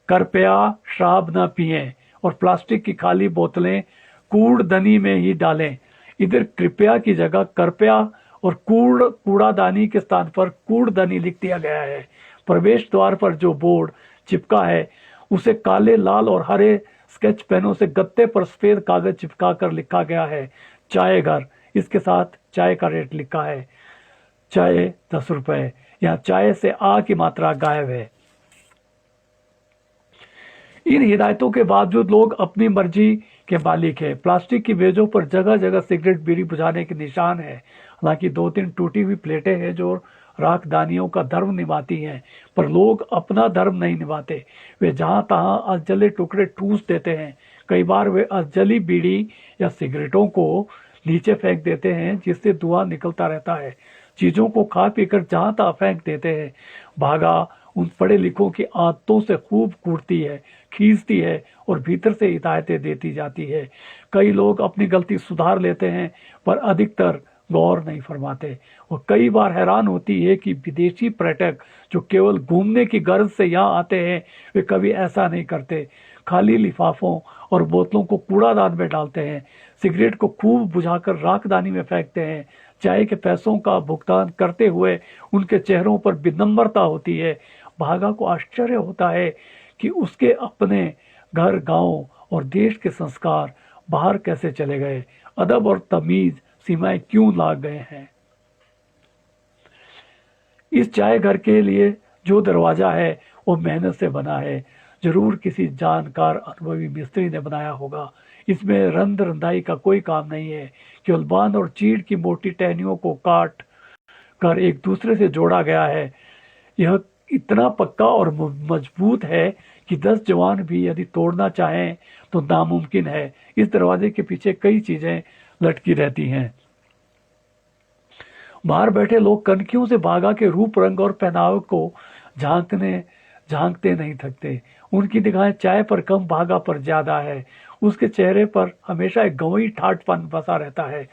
कृपया शराब न पिएं और प्लास्टिक की खाली बोतलें कूड़दनी में ही डालें। इधर कृपया की जगह कृपया और कूड़ादानी के स्थान पर कूड़दनी लिख दिया गया है। प्रवेश द्वार पर जो बोर्ड चिपका है उसे काले, लाल और हरे स्केच पेनों से गत्ते पर सफेद कागज चिपका कर लिखा गया है, चाय घर। इसके साथ चाय का रेट लिखा है, चाय 10 रुपए। यहाँ चाय से आ की मात्रा गायब है। इन हिदायतों के बावजूद लोग अपनी मर्जी के मालिक है। प्लास्टिक की मेजों पर जगह जगह सिगरेट बीड़ी बुझाने के निशान है। हालांकि 2-3 टूटी हुई प्लेटें हैं जो राखदानियों का धर्म निभाती हैं, पर लोग अपना धर्म नहीं निभाते। वे जहां तहां अधजले टुकड़े ठूस देते हैं। कई बार वे अधजली बीड़ी या सिगरेटों को नीचे फेंक देते हैं जिससे धुआं निकलता रहता है। चीजों को खा पीकर जहां तहां फेंक देते हैं। भागा उन पढ़े लिखों की आदतों से खूब कूटती है, खींचती है और भीतर से हिदायतें देती जाती है। कई लोग अपनी गलती सुधार लेते हैं पर अधिकतर गौर नहीं फरमाते। और कई बार हैरान होती है कि विदेशी पर्यटक जो केवल घूमने की गर्ज से यहाँ आते हैं वे कभी ऐसा नहीं करते। खाली लिफाफों और बोतलों को कूड़ादान में डालते हैं, सिगरेट को खूब बुझाकर राखदानी में फेंकते हैं। चाय के पैसों का भुगतान करते हुए उनके चेहरों पर विनम्रता होती है। भागा को आश्चर्य होता है कि उसके अपने घर, गांव और देश के संस्कार बाहर कैसे चले गए। अदब और तमीज सीमाएं क्यों लाग गए हैं। इस चाय घर के लिए जो दरवाजा है वो मेहनत से बना है। जरूर किसी जानकार अनुभवी मिस्त्री ने बनाया होगा। इसमें रंध रंधाई का कोई काम नहीं है। केवल बांध और चीड़ की मोटी टहनियों को काट कर एक दूसरे से जोड़ा गया है। यह इतना पक्का और मजबूत है कि 10 जवान भी यदि तोड़ना चाहें तो नामुमकिन है। इस दरवाजे के पीछे कई चीजें लटकी रहती हैं। बाहर बैठे लोग कनखियों से भागा के रूप रंग और पहनावे को झांकते नहीं थकते। उनकी निगाहें चाय पर कम, भागा पर ज्यादा है। उसके चेहरे पर हमेशा एक गंवई ठाठपन बसा रहता है।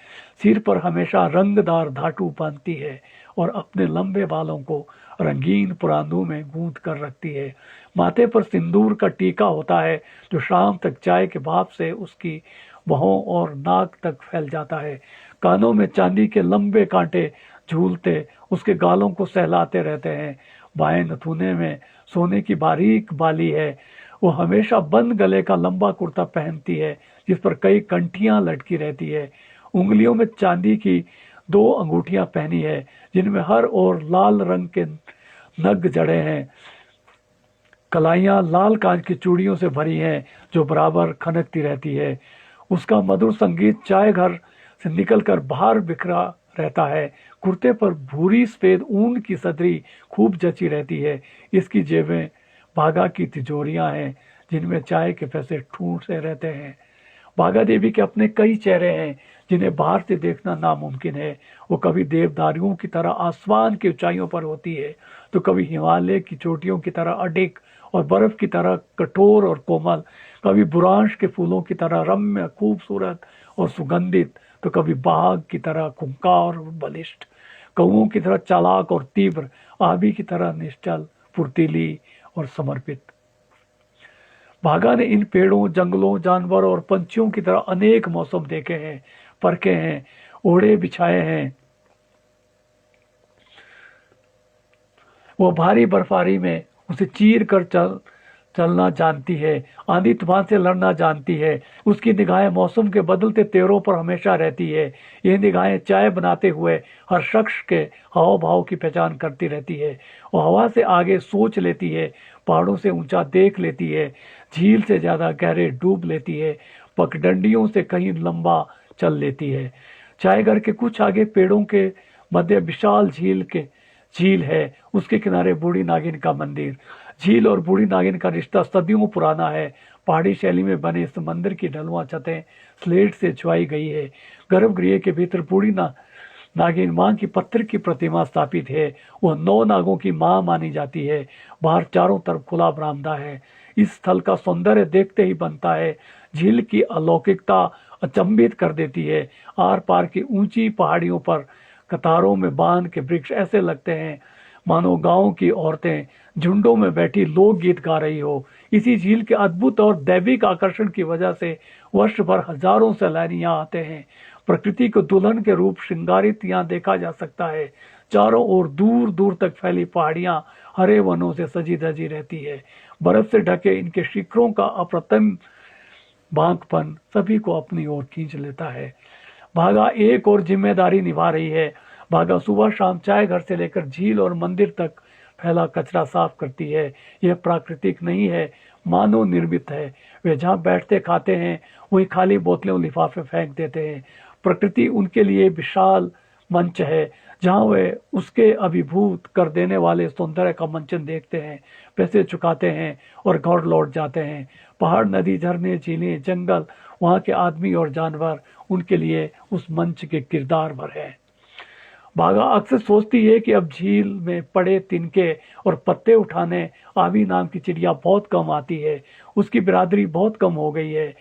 सिर पर हमेशा रंगदार धातु बांधती है और अपने लंबे बालों को रंगीन पुरांदू में गूंथ कर रखती है। माथे पर सिंदूर का टीका होता है जो शाम तक चाय के भाप से उसकी बाहों और नाक तक फैल जाता है। कानों में चांदी के लंबे कांटे झूलते उसके गालों को सहलाते रहते हैं। बाएं नथुने में सोने की बारीक बाली है। वो हमेशा बंद गले का लंबा कुर्ता पहनती है जिस पर कई कंठियां लटकी रहती है। उंगलियों में चांदी की 2 अंगूठियां पहनी है जिनमें हर ओर लाल रंग के नग जड़े हैं। कलाइयां लाल कांच की चूड़ियों से भरी हैं जो बराबर खनकती रहती है। उसका मधुर संगीत चाय घर से निकलकर बाहर बिखरा रहता है। कुर्ते पर भूरी सफेद ऊन की सदरी खूब जची रहती है। इसकी जेबें भागा की तिजोरियां हैं जिनमें चाय के पैसे ठूंसे रहते हैं। भागा देवी के अपने कई चेहरे हैं जिन्हें बाहर से देखना नामुमकिन है। वो कभी देवदारियों की तरह आसमान की ऊंचाइयों पर होती है तो कभी हिमालय की चोटियों की तरह अडिग और बर्फ की तरह कठोर और कोमल, कभी बुरांश के फूलों की तरह रम्य, खूबसूरत और सुगंधित, तो कभी बाघ की तरह खुंखार और बलिष्ठ, कौओं की तरह चालाक और तीव्र, आबी की तरह निश्चल, फुर्तीली और समर्पित। भागा ने इन पेड़ों, जंगलों, जानवर और पंछियों की तरह अनेक मौसम देखे हैं, परखे हैं, ओढ़े बिछाए हैं। वो भारी बर्फारी में उसे चीर कर चलना जानती है, आंधी तूफान से लड़ना जानती है। उसकी निगाहें मौसम के बदलते तेवरों पर हमेशा रहती है। ये निगाहें चाय बनाते हुए हर शख्स के हाव भाव की पहचान करती रहती है। वो हवा से आगे सोच लेती है, पहाड़ों से ऊंचा देख लेती है, झील से ज्यादा गहरे डूब लेती है, पगडंडियों से कहीं लंबा चल लेती है। चाय घर के कुछ आगे पेड़ों के मध्य विशाल झील है। उसके किनारे बूढ़ी नागिन का मंदिर। झील और बूढ़ी नागिन का रिश्ता सदियों पुराना है। पहाड़ी शैली में बने इस मंदिर की ढलुआ छतें स्लेट से छुआई गई है। गर्भगृह के भीतर बूढ़ी नागिन मां की पत्थर की प्रतिमा स्थापित है। वह 9 नागों की मां मानी जाती है। बाहर चारों तरफ खुला बरामदा है। इस स्थल का सौंदर्य देखते ही बनता है। झील की अलौकिकता अचंभित कर देती है। आर पार की ऊंची पहाड़ियों पर कतारों में बांध के वृक्ष ऐसे लगते हैं मानो गांव की औरतें झुंडों में बैठी लोकगीत गा रही हो। इसी झील के अद्भुत और दैविक आकर्षण की वजह से वर्ष भर हजारों सैलानी यहाँ आते हैं। प्रकृति को दुल्हन के रूप श्रृंगारित यहाँ देखा जा सकता है। चारों ओर दूर दूर तक फैली पहाड़ियां हरे वनों से सजी धजी रहती है। बर्फ से ढके इनके शिखरों का अप्रतिम बांकपन सभी को अपनी ओर खींच लेता है। भागा एक और जिम्मेदारी निभा रही है। भागा सुबह शाम चाय घर से लेकर झील और मंदिर तक फैला कचरा साफ करती है। यह प्राकृतिक नहीं है, मानव निर्मित है। वे जहाँ बैठते खाते हैं वहीं खाली बोतलें और लिफाफे फेंक देते हैं। प्रकृति उनके लिए विशाल मंच है जहाँ वे उसके अभिभूत कर देने वाले सौंदर्य का मंचन देखते हैं, पैसे चुकाते हैं और घर लौट जाते हैं। पहाड़, नदी, झरने, झीलें, जंगल, वहाँ के आदमी और जानवर उनके लिए उस मंच के किरदार भर हैं। भागा अक्सर सोचती है कि अब झील में पड़े तिनके और पत्ते उठाने आवी नाम की चिड़िया बहुत कम आती है। उसकी बिरादरी बहुत कम हो गई है।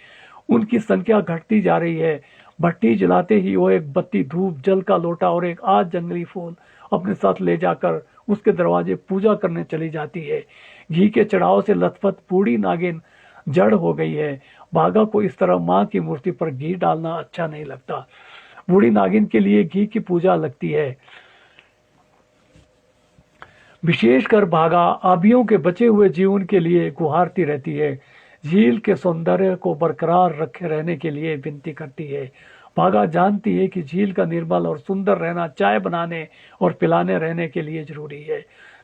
उनकी संख्या घटती जा रही है। भट्टी जलाते ही वो एक बत्ती, धूप, जल का लोटा और एक आध जंगली फूल अपने साथ ले जाकर उसके दरवाजे पूजा करने चली जाती है। घी के चढ़ाव से लथपथ बूढ़ी नागिन जड़ हो गई है। भागा को इस तरह माँ की मूर्ति पर घी डालना अच्छा नहीं लगता। बूढ़ी नागिन के लिए घी की पूजा लगती है। विशेषकर भागा आबियों के बचे हुए जीवन के लिए गुहारती रहती है। झील के सौंदर्य को बरकरार रखे रहने के लिए विनती करती है। भागा जानती है कि झील का निर्मल और सुंदर रहना चाय बनाने और पिलाने रहने के लिए जरूरी है।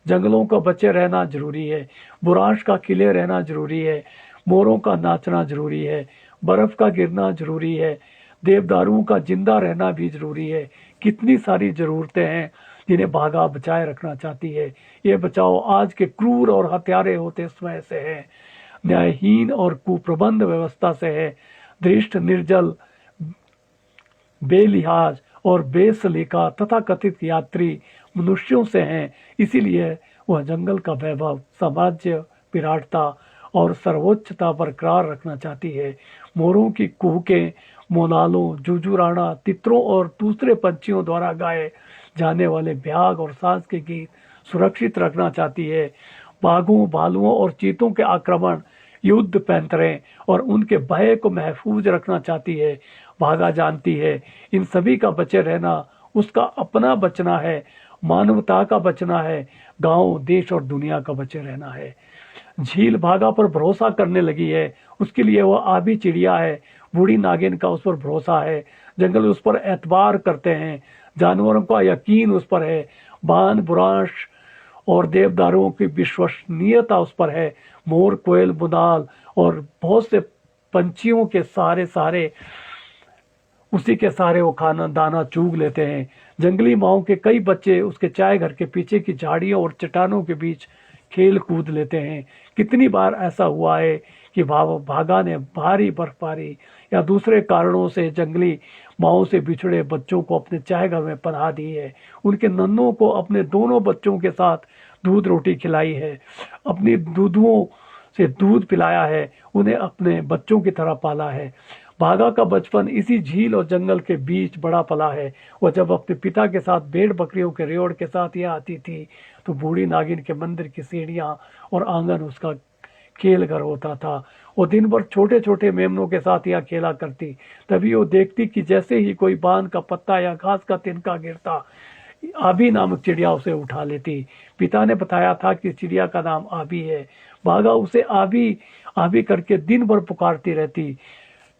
जंगलों का बचे रहना जरूरी है। बुरांश का खिले रहना जरूरी है। मोरों का नाचना जरूरी है। बर्फ का गिरना जरूरी है। देवदारुओं का जिंदा रहना भी जरूरी है। कितनी सारी जरूरतें हैं जिन्हें भागा बचाए रखना चाहती है। ये बचाव आज के क्रूर और हत्यारे होते समय से है, न्यायहीन और कुप्रबंध व्यवस्था से है, दृष्ट, निर्जल, बेलिहाज और बेसलीका तथा कथित यात्री मनुष्यों से हैं, इसीलिए वह जंगल का वैभव, साम्राज्य, विराटता और सर्वोच्चता बरकरार रखना चाहती है। मोरों की कुहकें, मोनालों, जुजुराना, तितरों और दूसरे पंछियों द्वारा गाए जाने वाले ब्याग और सांस के गीत सुरक्षित रखना चाहती है। बाघों, भालुओं और चीतों के आक्रमण, युद्ध, पैंतरे और उनके भय को महफूज रखना चाहती है। भागा जानती है इन सभी का बचे रहना उसका अपना बचना है, मानवता का बचना है, गांव, देश और दुनिया का बचे रहना है। झील भागा पर भरोसा करने लगी है, उसके लिए वह आबी चिड़िया है। बूढ़ी नागिन का उस पर भरोसा है, जंगल उस पर एतबार करते हैं, जानवरों का यकीन उस पर है, बान, बुरांश और देवदारों की विश्वसनीयता उस पर है। मोर, कोयल, बुनाल और बहुत से पंछियों के सारे उसी के सारे वो खाना दाना चूग लेते हैं। जंगली माओं के कई बच्चे उसके चाय घर के पीछे की झाड़ियों और चट्टानों के बीच खेल कूद लेते हैं। कितनी बार ऐसा हुआ है कि भागा ने भारी बर्फबारी या दूसरे कारणों से जंगली माओं से बिछड़े बच्चों को अपने चाय घर में पनाह दी है। उनके नन्हों को अपने दोनों बच्चों के साथ दूध रोटी खिलाई है, अपनी दूधुओं से दूध पिलाया है, उन्हें अपने बच्चों की तरह पाला है। भागा का बचपन इसी झील और जंगल के बीच बड़ा पला है। वह जब अपने पिता के साथ भेड़ बकरियों के रेवड़ के साथ यहाँ आती थी तो बूढ़ी नागिन के मंदिर की सीढ़ियाँ और आंगन उसका खेल घर होता था। वो दिन भर छोटे छोटे मेमनों के साथ यहाँ खेला करती। तभी वो देखती कि जैसे ही कोई बांध का पत्ता या घास का तिनका गिरता, आबी नामक चिड़िया उसे उठा लेती। पिता ने बताया था कि चिड़िया का नाम आबी है। भागा उसे आबी आबी करके दिन भर पुकारती रहती।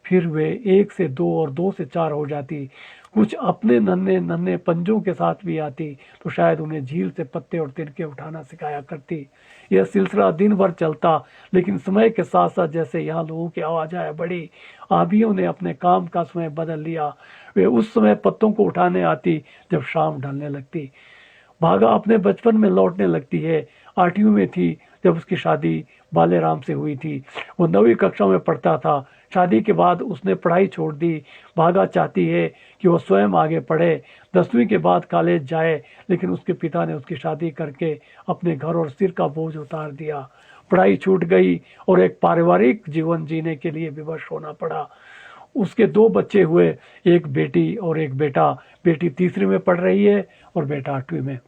फिर वे 1 से 2 और 2 से 4 हो जाती। कुछ अपने नन्हे नन्हे पंजों के साथ भी आती तो शायद उन्हें झील से पत्ते और तिनके उठाना सिखाया करती। यह सिलसिला दिन भर चलता, लेकिन समय के साथ साथ जैसे यहाँ लोगों की आवाजाही बढ़ी, आबियों ने अपने काम का समय बदल लिया। वे उस समय पत्तों को उठाने आती जब शाम ढलने लगती। भागा अपने बचपन में लौटने लगती है। 8वीं में थी जब उसकी शादी बालेराम से हुई थी। वो 9वीं कक्षा में पढ़ता था। शादी के बाद उसने पढ़ाई छोड़ दी। भागा चाहती है कि वो स्वयं आगे पढ़े, 10वीं के बाद कॉलेज जाए, लेकिन उसके पिता ने उसकी शादी करके अपने घर और सिर का बोझ उतार दिया। पढ़ाई छूट गई और एक पारिवारिक जीवन जीने के लिए विवश होना पड़ा। उसके 2 बच्चे हुए, एक बेटी और एक बेटा। बेटी 3री में पढ़ रही है और बेटा 8वीं में।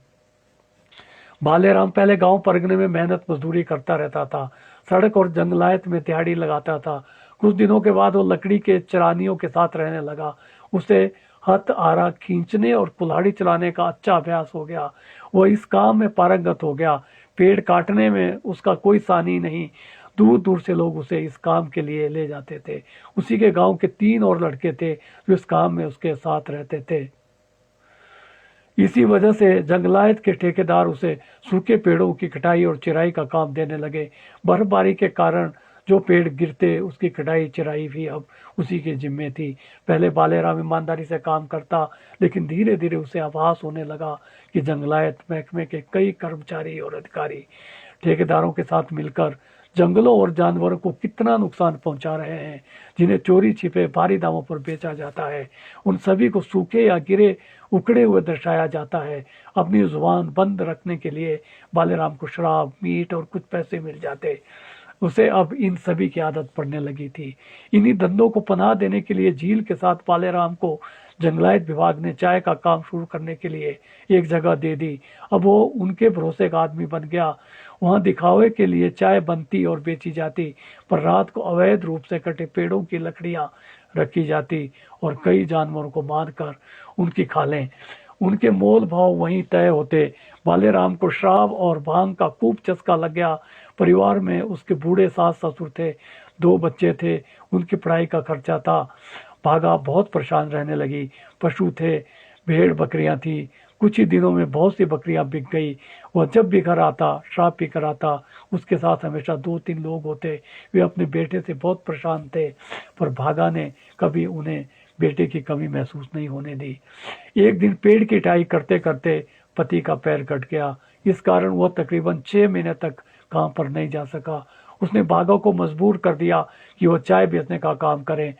बालेराम पहले गांव परगने में मेहनत मजदूरी करता रहता था। सड़क और जंगलात में दिहाड़ी लगाता था। कुछ दिनों के बाद वो लकड़ी के चरानियों के साथ रहने लगा। उसे हथ, आरा खींचने और कुल्हाड़ी चलाने का अच्छा अभ्यास हो गया। वह इस काम में पारंगत हो गया। पेड़ काटने में उसका कोई सानी नहीं। दूर दूर से लोग उसे इस काम के लिए ले जाते थे। उसी के गांव के 3 और लड़के थे जो इस काम में उसके साथ रहते थे। इसी वजह से जंगलात के ठेकेदार उसे सूखे पेड़ों की कटाई और चिराई का काम देने लगे। बर्फबारी के कारण जो पेड़ गिरते उसकी कटाई चिराई भी अब उसी के जिम्मे थी। पहले बालेराम ईमानदारी से काम करता, लेकिन धीरे धीरे उसे आभास होने लगा कि जंगलात महकमे के कई कर्मचारी और अधिकारी ठेकेदारों के साथ मिलकर जंगलों और जानवरों को कितना नुकसान पहुंचा रहे हैं, जिन्हें चोरी छिपे भारी दामों पर बेचा जाता है। उन सभी को सूखे या गिरे उखड़े हुए दर्शाया जाता है। अपनी जुबान बंद रखने के लिए बालेराम को शराब, मीट और कुछ पैसे मिल जाते। उसे अब इन सभी की आदत पड़ने लगी थी। इन्हीं धंधों को पनाह देने के लिए झील के साथ बालेराम को जंगलात विभाग ने चाय का काम शुरू करने के लिए एक जगह दे दी। अब वो उनके भरोसे का आदमी बन गया। वहां दिखावे के लिए चाय बनती और बेची जाती, पर रात को अवैध रूप से कटे पेड़ों की लकड़ियां रखी जाती और कई जानवरों को मारकर उनकी खालें, उनके मोल भाव वहीं तय होते। बालेराम को शराब और भांग का खूब चस्का लग गया। परिवार में उसके बूढ़े सास ससुर थे, 2 बच्चे थे, उनकी पढ़ाई का खर्चा था। भागा बहुत परेशान रहने लगी। पशु थे, भेड़ बकरियां थी। कुछ ही दिनों में बहुत सी बकरियां बिक गई। वह जब भी घर आता शराब पी कर आता। उसके साथ हमेशा 2-3 लोग होते। वे अपने बेटे से बहुत परेशान थे, पर भागा ने कभी उन्हें बेटे की कमी महसूस नहीं होने दी। एक दिन पेड़ की कटाई करते करते पति का पैर कट गया। इस कारण वह तकरीबन 6 महीने तक काम पर नहीं जा सका। उसने भागा को मजबूर कर दिया कि वह चाय बेचने का काम करे।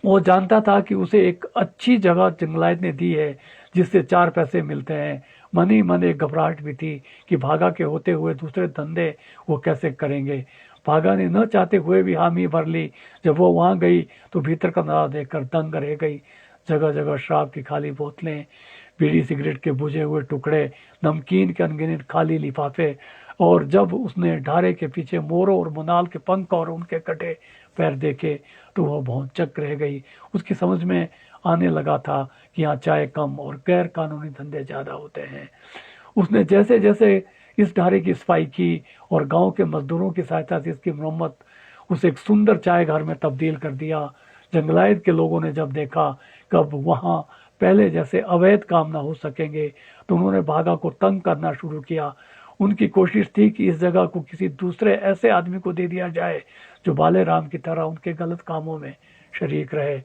वो जानता था कि उसे एक अच्छी जगह जंगलात ने दी है जिससे 4 पैसे मिलते हैं। मन ही मन एक घबराहट भी थी कि भागा के होते हुए दूसरे धंधे वो कैसे करेंगे। भागा ने न चाहते हुए भी हामी भर ली। जब वो वहां गई तो भीतर का नजारा देखकर दंग रह गई। जगह जगह शराब की खाली बोतलें, बीड़ी सिगरेट के बुझे हुए टुकड़े, नमकीन के अनगिनत खाली लिफाफे। और जब उसने ढारे के पीछे मोरों और मुनाल के पंख और उनके कटे पैर देखे तो वह भौंचक रह गई। उसकी समझ में आने लगा था कि यहाँ चाय कम और गैर कानूनी धंधे ज्यादा होते हैं। उसने जैसे जैसे इस ढारे की सफाई की और गांव के मजदूरों की सहायता से इसकी मरम्मत उसे एक सुंदर चाय घर में तब्दील कर दिया। जंगलात के लोगों ने जब देखा कब वहां पहले जैसे अवैध काम ना हो सकेंगे तो उन्होंने भागा को तंग करना शुरू किया। उनकी कोशिश थी कि इस जगह को किसी दूसरे ऐसे आदमी को दे दिया जाए जो बाले राम की तरह उनके गलत कामों में शरीक रहे।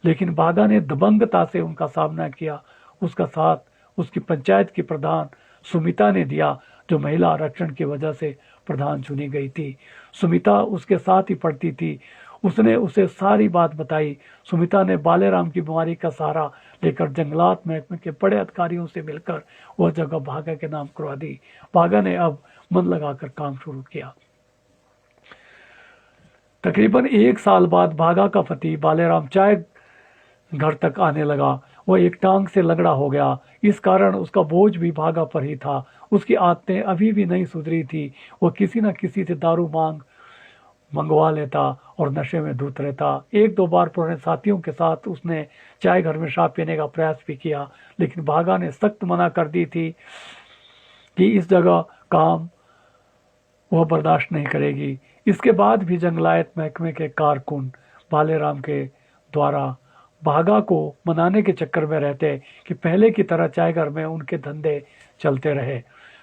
लेकिन भागा ने दबंगता से उनका सामना किया। उसका साथ उसकी पंचायत की प्रधान सुमिता ने दिया जो महिला आरक्षण की वजह से प्रधान चुनी गई थी। सुमिता उसके साथ ही पढ़ती थी। उसने उसे सारी बात बताई। सुमिता ने बालेराम की बीमारी का सहारा लेकर जंगलात महकमे के बड़े अधिकारियों से मिलकर वह जगह भागा के नाम करवा दी। भागा ने अब मन लगाकर काम शुरू किया। तकरीबन 1 साल बाद भागा का पति बालेराम चाय घर तक आने लगा। वह एक टांग से लगड़ा हो गया। इस कारण उसका बोझ भी भागा पर ही था। उसकी आदतें अभी भी नहीं सुधरी थी। वह किसी न किसी से दारू मंगवा लेता और नशे में धुत रहता। 1-2 बार पुराने साथियों के साथ उसने चाय घर में शराब पीने का प्रयास भी किया, लेकिन भागा ने सख्त मना कर दी थी कि इस जगह काम वह बर्दाश्त नहीं करेगी। इसके बाद भी जंगलात महकमे के कारकुन बालेराम के द्वारा भागा को मनाने के चक्कर में रहते कि पहले की तरह चाय घर में उनके धंधे चलते रहे।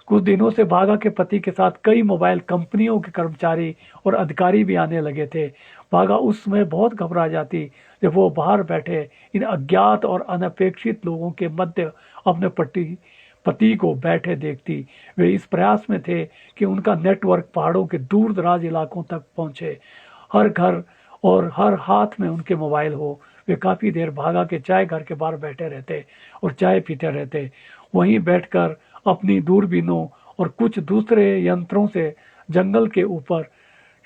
कुछ दिनों से भागा के पति के साथ कई मोबाइल कंपनियों के कर्मचारी और अधिकारी भी आने लगे थे। भागा उस समय बहुत घबरा जाती जब वो बाहर बैठे इन अज्ञात और अनपेक्षित लोगों के मध्य अपने पति को बैठे देखती। वे इस प्रयास में थे कि उनका नेटवर्क पहाड़ों के दूर दराज इलाकों तक पहुंचे। हर घर और हर हाथ में उनके मोबाइल हो। वे काफी देर भागा के चाय घर के बाहर बैठे रहते और चाय पीते रहते। वहीं बैठकर अपनी दूरबीनों और कुछ दूसरे यंत्रों से जंगल के ऊपर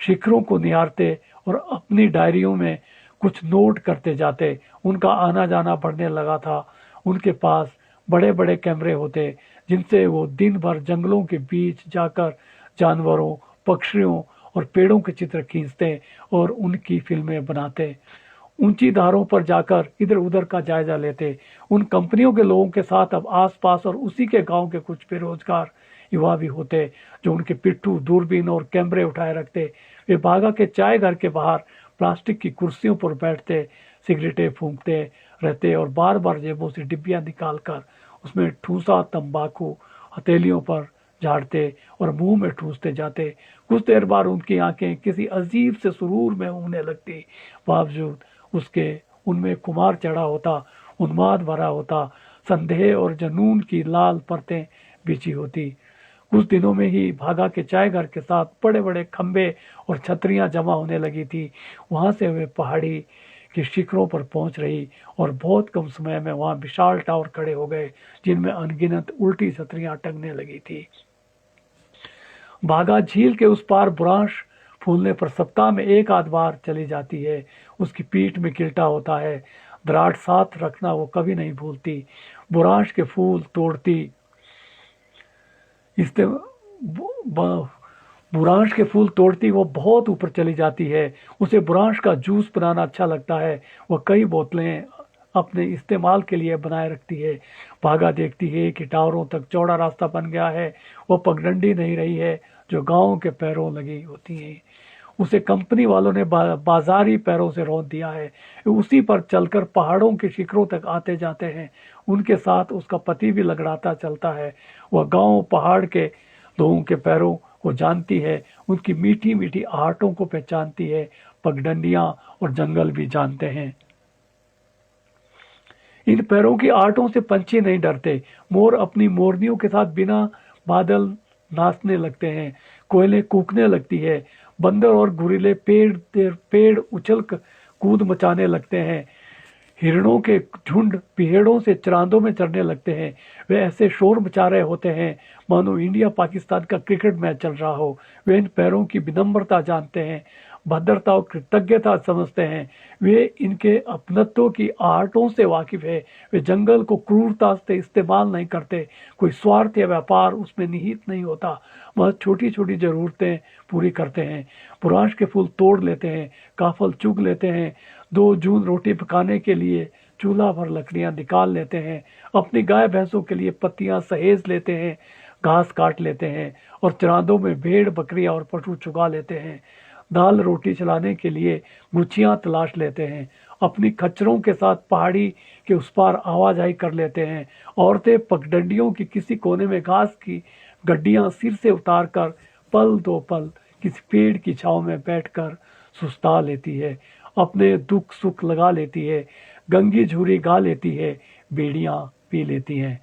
शिखरों को निहारते और अपनी डायरियों में कुछ नोट करते जाते। उनका आना जाना बढ़ने लगा था। उनके पास बड़े बड़े कैमरे होते जिनसे वो दिन भर जंगलों के बीच जाकर जानवरों, पक्षियों और पेड़ों के चित्र खींचते और उनकी फिल्में बनाते। ऊंची धारों पर जाकर इधर उधर का जायजा लेते। उन कंपनियों के लोगों के साथ अब आसपास और उसी के गांव के कुछ बेरोजगार युवा भी होते जो उनके पिट्ठू, दूरबीन और कैमरे उठाए रखते। वे भागा के चाय घर के बाहर प्लास्टिक की कुर्सियों पर बैठते, सिगरेटें फूंकते रहते और बार बार जेबों से डिब्बियां निकालकर उसमें ठूसा तंबाकू हथेलियों पर झाड़ते और मुंह में ठूसते जाते। कुछ देर बाद उनकी आंखें किसी अजीब से सुरूर में उमने लगती। बावजूद उसके उनमें खुमार चढ़ा होता, उन्माद भरा होता, संदेह और जुनून की लाल परतें बिछी होती। कुछ दिनों में ही भागा के चाय घर के साथ बड़े बड़े खंबे और छतरियां जमा होने लगी थी। वहां से वे पहाड़ी की शिखरों पर पहुंच रही और बहुत कम समय में वहां विशाल टावर खड़े हो गए जिनमें अनगिनत उल्टी छतरियां टंगने लगी थी। भागा झील के उस पार बुरांश फूलने पर सप्ताह में 1 आध बार चली जाती है। उसकी पीठ में किल्टा होता है। दराड़ साथ रखना वो कभी नहीं भूलती। बुरांश के फूल तोड़ती बुरांश के फूल तोड़ती वो बहुत ऊपर चली जाती है। उसे बुरांश का जूस बनाना अच्छा लगता है। वह कई बोतलें अपने इस्तेमाल के लिए बनाए रखती है। भागा देखती है कि टावरों तक चौड़ा रास्ता बन गया है। वह पगडंडी नहीं रही है जो गांव के पैरों लगी होती है। उसे कंपनी वालों ने बाजारी पैरों से रोक दिया है। उसी पर चलकर पहाड़ों के शिखरों तक आते जाते हैं। उनके साथ उसका पति भी लगड़ाता चलता है। वह गांव पहाड़ के लोगों के पैरों को जानती है, उनकी मीठी मीठी आहटों को पहचानती है। पगडंडियां और जंगल भी जानते हैं। इन पैरों की आहटों से पंछी नहीं डरते। मोर अपनी मोरनियों के साथ बिना बादल नाचने लगते हैं। कोयलें कूकने लगती है। बंदर और गुरीले पेड़ उछल कूद मचाने लगते हैं, हिरणों के झुंड पेड़ों से चरांदों में चढ़ने लगते हैं। वे ऐसे शोर मचा रहे होते हैं मानो इंडिया पाकिस्तान का क्रिकेट मैच चल रहा हो। वे इन पैरों की विनम्रता जानते हैं, भद्रता और कृतज्ञता समझते हैं। वे इनके अपनत्व की आहटों से वाकिफ है। वे जंगल को क्रूरता से इस्तेमाल नहीं करते, कोई स्वार्थ या व्यापार उसमें निहित नहीं होता। वह छोटी छोटी जरूरतें पूरी करते हैं, पुराश के फूल तोड़ लेते हैं, काफल चुग लेते हैं, 2 जून रोटी पकाने के लिए चूल्हा भर लकड़ियां निकाल लेते हैं, अपनी गाय भैंसों के लिए पत्तियां सहेज लेते हैं, घास काट लेते हैं और चरांदों में भेड़ बकरियां और पशु चुगा लेते हैं, दाल रोटी चलाने के लिए गुच्छियां तलाश लेते हैं, अपनी खच्चरों के साथ पहाड़ी के उस पार आवाजाही कर लेते हैं। औरतें पगडंडियों की किसी कोने में घास की गड्डियां सिर से उतार कर पल दो पल किसी पेड़ की छांव में बैठकर सुस्ता लेती है, अपने दुख सुख लगा लेती है, गंगी झूरी गा लेती है, बेड़ियां पी लेती हैं।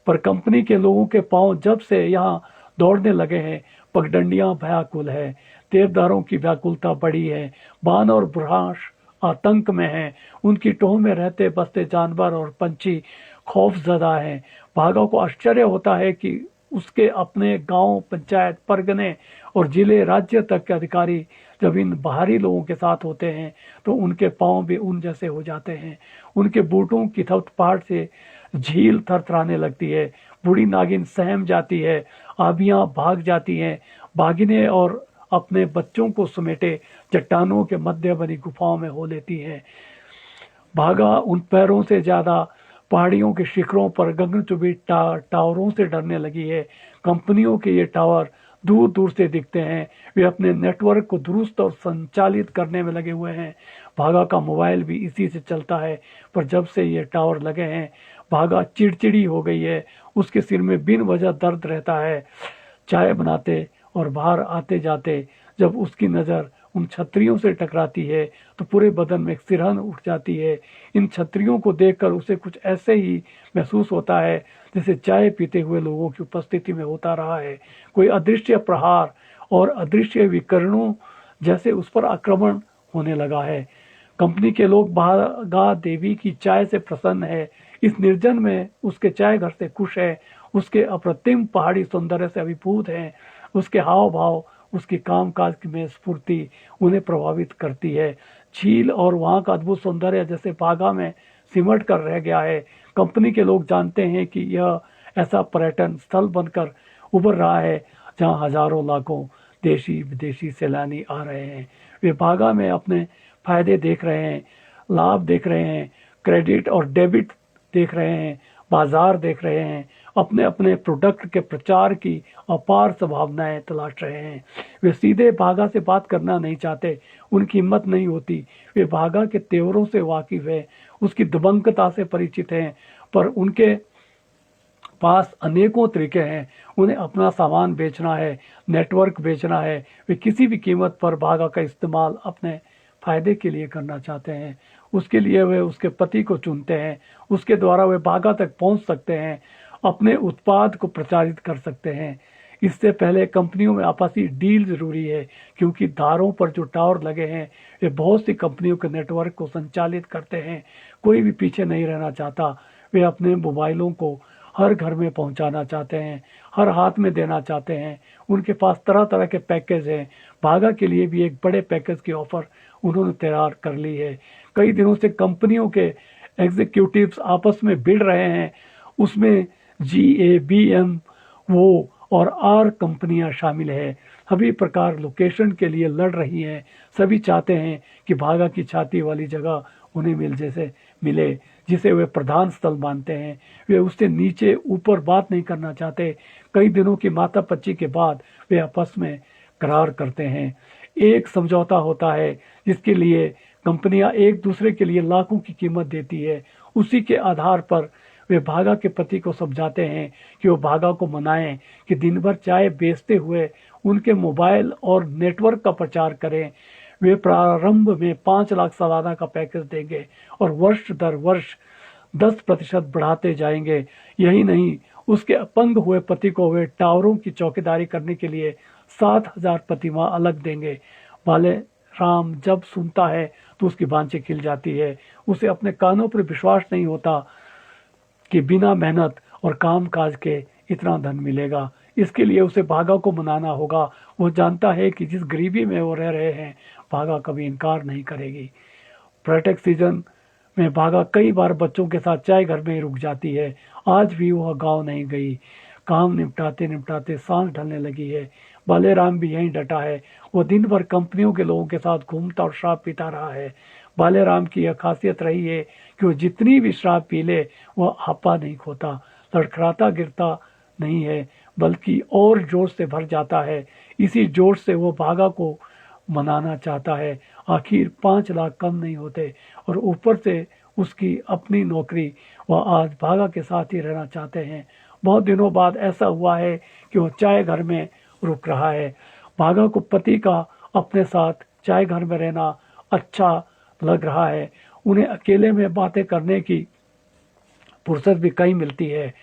पर कंपनी के लोगों के पांव जब से यहाँ दौड़ने लगे हैं, पगडंडियां व्याकुल है, देवदारों की व्याकुलता बड़ी है, बान और बुरहाश आतंक में हैं, उनकी टोह में रहते बसते जानवर और पंछी खौफजदा हैं। भागा को आश्चर्य होता है कि उसके अपने गांव, पंचायत, परगने और जिले, राज्य तक के अधिकारी जब इन बाहरी लोगों के साथ होते हैं तो उनके पांव भी उन जैसे हो जाते हैं। उनके बूटों की थपथपाहट से झील थरथराने लगती है, बूढ़ी नागिन सहम जाती है, आबियां भाग जाती हैं, बागिने और अपने बच्चों को समेटे चट्टानों के मध्य बनी गुफाओं में हो लेती है। भागा उन पैरों से ज्यादा पहाड़ियों के शिखरों पर गगनचुंबी टावरों से डरने लगी है। कंपनियों के ये टावर दूर दूर से दिखते हैं, वे अपने नेटवर्क को दुरुस्त और संचालित करने में लगे हुए हैं। भागा का मोबाइल भी इसी से चलता है, पर जब से ये टावर लगे हैं भागा चिड़चिड़ी हो गई है। उसके सिर में बिन वजह दर्द रहता है। चाय बनाते और बाहर आते जाते जब उसकी नज़र उन छतरियों से टकराती है तो पूरे बदन में एक सिरहन उठ जाती है। इन छतरियों को देखकर उसे कुछ ऐसे ही महसूस होता है जैसे चाय पीते हुए लोगों की उपस्थिति में होता रहा है। कोई अदृश्य प्रहार और अदृश्य विकरणों जैसे उस पर आक्रमण होने लगा है। कंपनी के लोग भागा देवी की चाय से प्रसन्न है, इस निर्जन में उसके चाय घर से खुश है, उसके अप्रतिम पहाड़ी सौंदर्य से अभिभूत हैं, उसके हाव भाव, उसकी कामकाज में स्फूर्ति उन्हें प्रभावित करती है। झील और वहाँ का अद्भुत सौंदर्य जैसे भागा में सिमट कर रह गया है। कंपनी के लोग जानते हैं कि यह ऐसा पर्यटन स्थल बनकर उभर रहा है जहाँ हजारों लाखों देशी विदेशी सैलानी आ रहे हैं। वे भागा में अपने फायदे देख रहे हैं, लाभ देख रहे हैं, क्रेडिट और डेबिट देख रहे हैं, बाजार देख रहे हैं, अपने अपने प्रोडक्ट के प्रचार की अपार संभावनाएं तलाश रहे हैं। वे सीधे भागा से बात करना नहीं चाहते, उनकी हिम्मत नहीं होती। वे भागा के तेवरों से वाकिफ है, उसकी दबंगता से परिचित हैं, पर उनके पास अनेकों तरीके हैं। उन्हें अपना सामान बेचना है, नेटवर्क बेचना है। वे किसी भी कीमत पर भागा का इस्तेमाल अपने फायदे के लिए करना चाहते हैं। उसके लिए वे उसके पति को चुनते हैं, उसके द्वारा वे भागा तक पहुंच सकते हैं, अपने उत्पाद को प्रचारित कर सकते हैं। इससे पहले कंपनियों में आपसी डील जरूरी है, क्योंकि धारों पर जो टावर लगे हैं वे बहुत सी कंपनियों के नेटवर्क को संचालित करते हैं। कोई भी पीछे नहीं रहना चाहता। वे अपने मोबाइलों को हर घर में पहुंचाना चाहते हैं, हर हाथ में देना चाहते हैं। उनके पास तरह तरह के पैकेज हैं। भागा के लिए भी एक बड़े पैकेज की ऑफर उन्होंने तैयार कर ली है। कई दिनों से कंपनियों के एग्जीक्यूटिव्स आपस में भिड़ रहे हैं। उसमें GABM वो और R कंपनियां शामिल है। सभी प्रकार लोकेशन के लिए लड़ रही हैं। सभी चाहते हैं कि भागा की छाती वाली जगह उन्हें मिले जिसे वे प्रधान स्थल मानते हैं। वे उससे नीचे ऊपर बात नहीं करना चाहते। कई दिनों की मातापच्ची के बाद वे आपस में करार करते हैं। एक समझौता होता है जिसके लिए कंपनियां एक दूसरे के लिए लाखों की कीमत देती है। उसी के आधार पर वे भागा के पति को समझाते हैं कि वो भागा को मनाएं कि दिन भर चाय बेचते हुए उनके मोबाइल और नेटवर्क का प्रचार करें। वे प्रारंभ में 5 लाख सालाना का पैकेज देंगे और वर्ष दर वर्ष 10% बढ़ाते जाएंगे। यही नहीं, उसके अपंग हुए पति को वे टावरों की चौकीदारी करने के लिए 7,000 प्रतिमाह अलग देंगे। बाले राम जब सुनता है तो तो उसकी बांछें खिल जाती है। उसे अपने कानों पर विश्वास नहीं होता कि बिना मेहनत और काम काज के इतना धन मिलेगा। इसके लिए उसे भागा को मनाना होगा। वो जानता है कि जिस गरीबी में वो रह रहे हैं, भागा कभी इनकार नहीं करेगी। पर्यटक सीजन में भागा कई बार बच्चों के साथ चाय घर में ही रुक जाती है। आज भी वह गांव नहीं गई। काम निपटाते निपटाते सांस ढलने लगी है। बालेराम भी यहीं डटा है। वो दिन भर कंपनियों के लोगों के साथ घूमता और शराब पीता रहा है। बालेराम की यह खासियत रही है कि वो जितनी भी शराब पी ले, वह आपा नहीं खोता, लड़खड़ाता गिरता नहीं है, बल्कि और जोश से भर जाता है। इसी जोश से वो भागा को मनाना चाहता है। आखिर 5 लाख कम नहीं होते, और ऊपर से उसकी अपनी नौकरी। वह आज भागा के साथ ही रहना चाहते हैं। बहुत दिनों बाद ऐसा हुआ है कि वो चाय घर में रुक रहा है। भागा को पति का अपने साथ चाय घर में रहना अच्छा लग रहा है। उन्हें अकेले में बातें करने की फुर्सत भी कहीं मिलती है।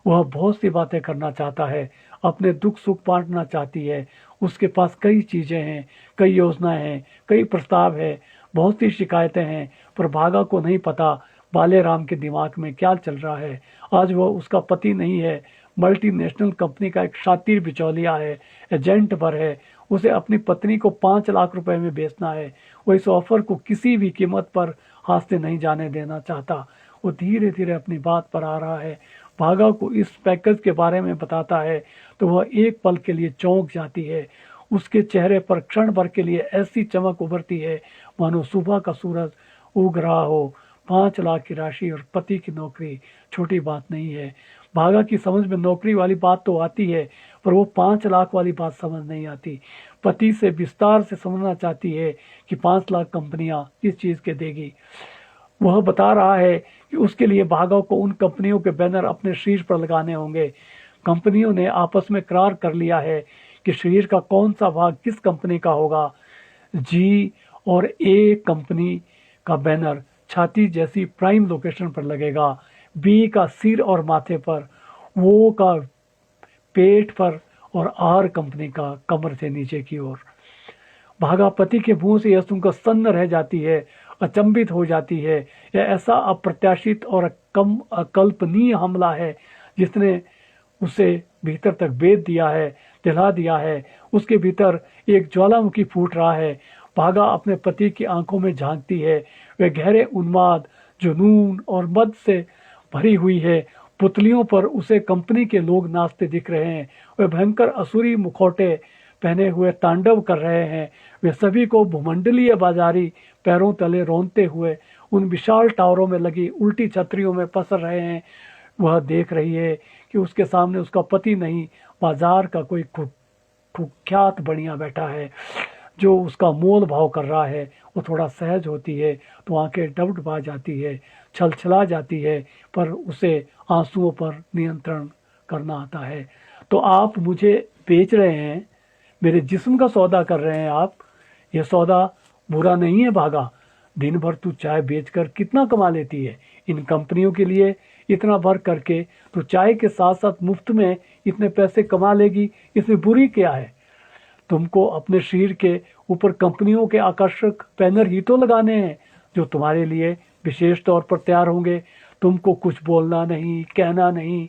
वह बहुत सी बातें करना चाहता है, अपने दुख सुख बांटना चाहती है। उसके पास कई चीज़ें हैं, कई योजनाएं हैं, कई प्रस्ताव है, बहुत सी शिकायतें हैं, पर भागा को नहीं पता बालेराम के दिमाग में क्या चल रहा है। आज वह उसका पति नहीं है, मल्टीनेशनल कंपनी का एक शातिर बिचौलिया है, एजेंट पर है। उसे अपनी पत्नी को 5 लाख रुपए में बेचना है। वो इस ऑफर को किसी भी कीमत पर हाथ से नहीं जाने देना चाहता। वो धीरे धीरे अपनी बात पर आ रहा है। भागा को इस पैकेज के बारे में बताता है तो वह एक पल के लिए चौंक जाती है। उसके चेहरे पर क्षण भर के लिए ऐसी चमक उभरती है मानो सुबह का सूरज उग रहा हो। 5 लाख की राशि और पति की नौकरी छोटी बात नहीं है। भागा की समझ में नौकरी वाली बात तो आती है, पर वो 5 लाख वाली बात समझ नहीं आती। पति से विस्तार से समझना चाहती है कि 5 लाख कंपनियां किस चीज़ के देगी। वह बता रहा है कि उसके लिए भागा को उन कंपनियों के बैनर अपने शरीर पर लगाने होंगे। कंपनियों ने आपस में करार कर लिया है कि शरीर का कौन सा भाग किस कंपनी का होगा। जी और ए कंपनी का बैनर छाती जैसी प्राइम लोकेशन पर लगेगा, बी का सिर और माथे पर, वो का पेट पर, और आर कंपनी का कमर से नीचे की ओर। भागा पति के मुंह से यह सुनकर सन्न रह जाती है, अचंभित हो जाती है। यह ऐसा अप्रत्याशित और कम अकल्पनीय हमला है जिसने उसे भीतर तक बेध दिया है, दिला दिया है। उसके भीतर एक ज्वालामुखी फूट रहा है। भागा अपने पति की आंखों में झांकती है। वह गहरे उन्माद, जुनून और मद से भरी हुई है। पुतलियों पर उसे कंपनी के लोग नाचते दिख रहे हैं। वे भयंकर असुरी मुखौटे पहने हुए तांडव कर रहे हैं। वे सभी को भूमंडलीय बाजारी पैरों तले रौंदते हुए उन विशाल टावरों में लगी उल्टी छतरियों में पसर रहे हैं। वह देख रही है कि उसके सामने उसका पति नहीं, बाजार का कोई कुख्यात बढ़िया बैठा है जो उसका मोल भाव कर रहा है। वो थोड़ा सहज होती है तो आंखें डबडबा जाती है, छलछला जाती है, पर उसे आंसुओं पर नियंत्रण करना आता है। तो आप मुझे बेच रहे हैं, मेरे जिस्म का सौदा कर रहे हैं आप। ये सौदा बुरा नहीं है भागा। दिन भर तू चाय बेचकर कितना कमा लेती है। इन कंपनियों के लिए इतना भर करके तो चाय के साथ साथ मुफ्त में इतने पैसे कमा लेगी, इसमें बुरी क्या है। तुमको अपने शरीर के ऊपर कंपनियों के आकर्षक बैनर ही तो लगाने हैं जो तुम्हारे लिए विशेष तौर पर तैयार होंगे। तुमको कुछ बोलना नहीं, कहना नहीं,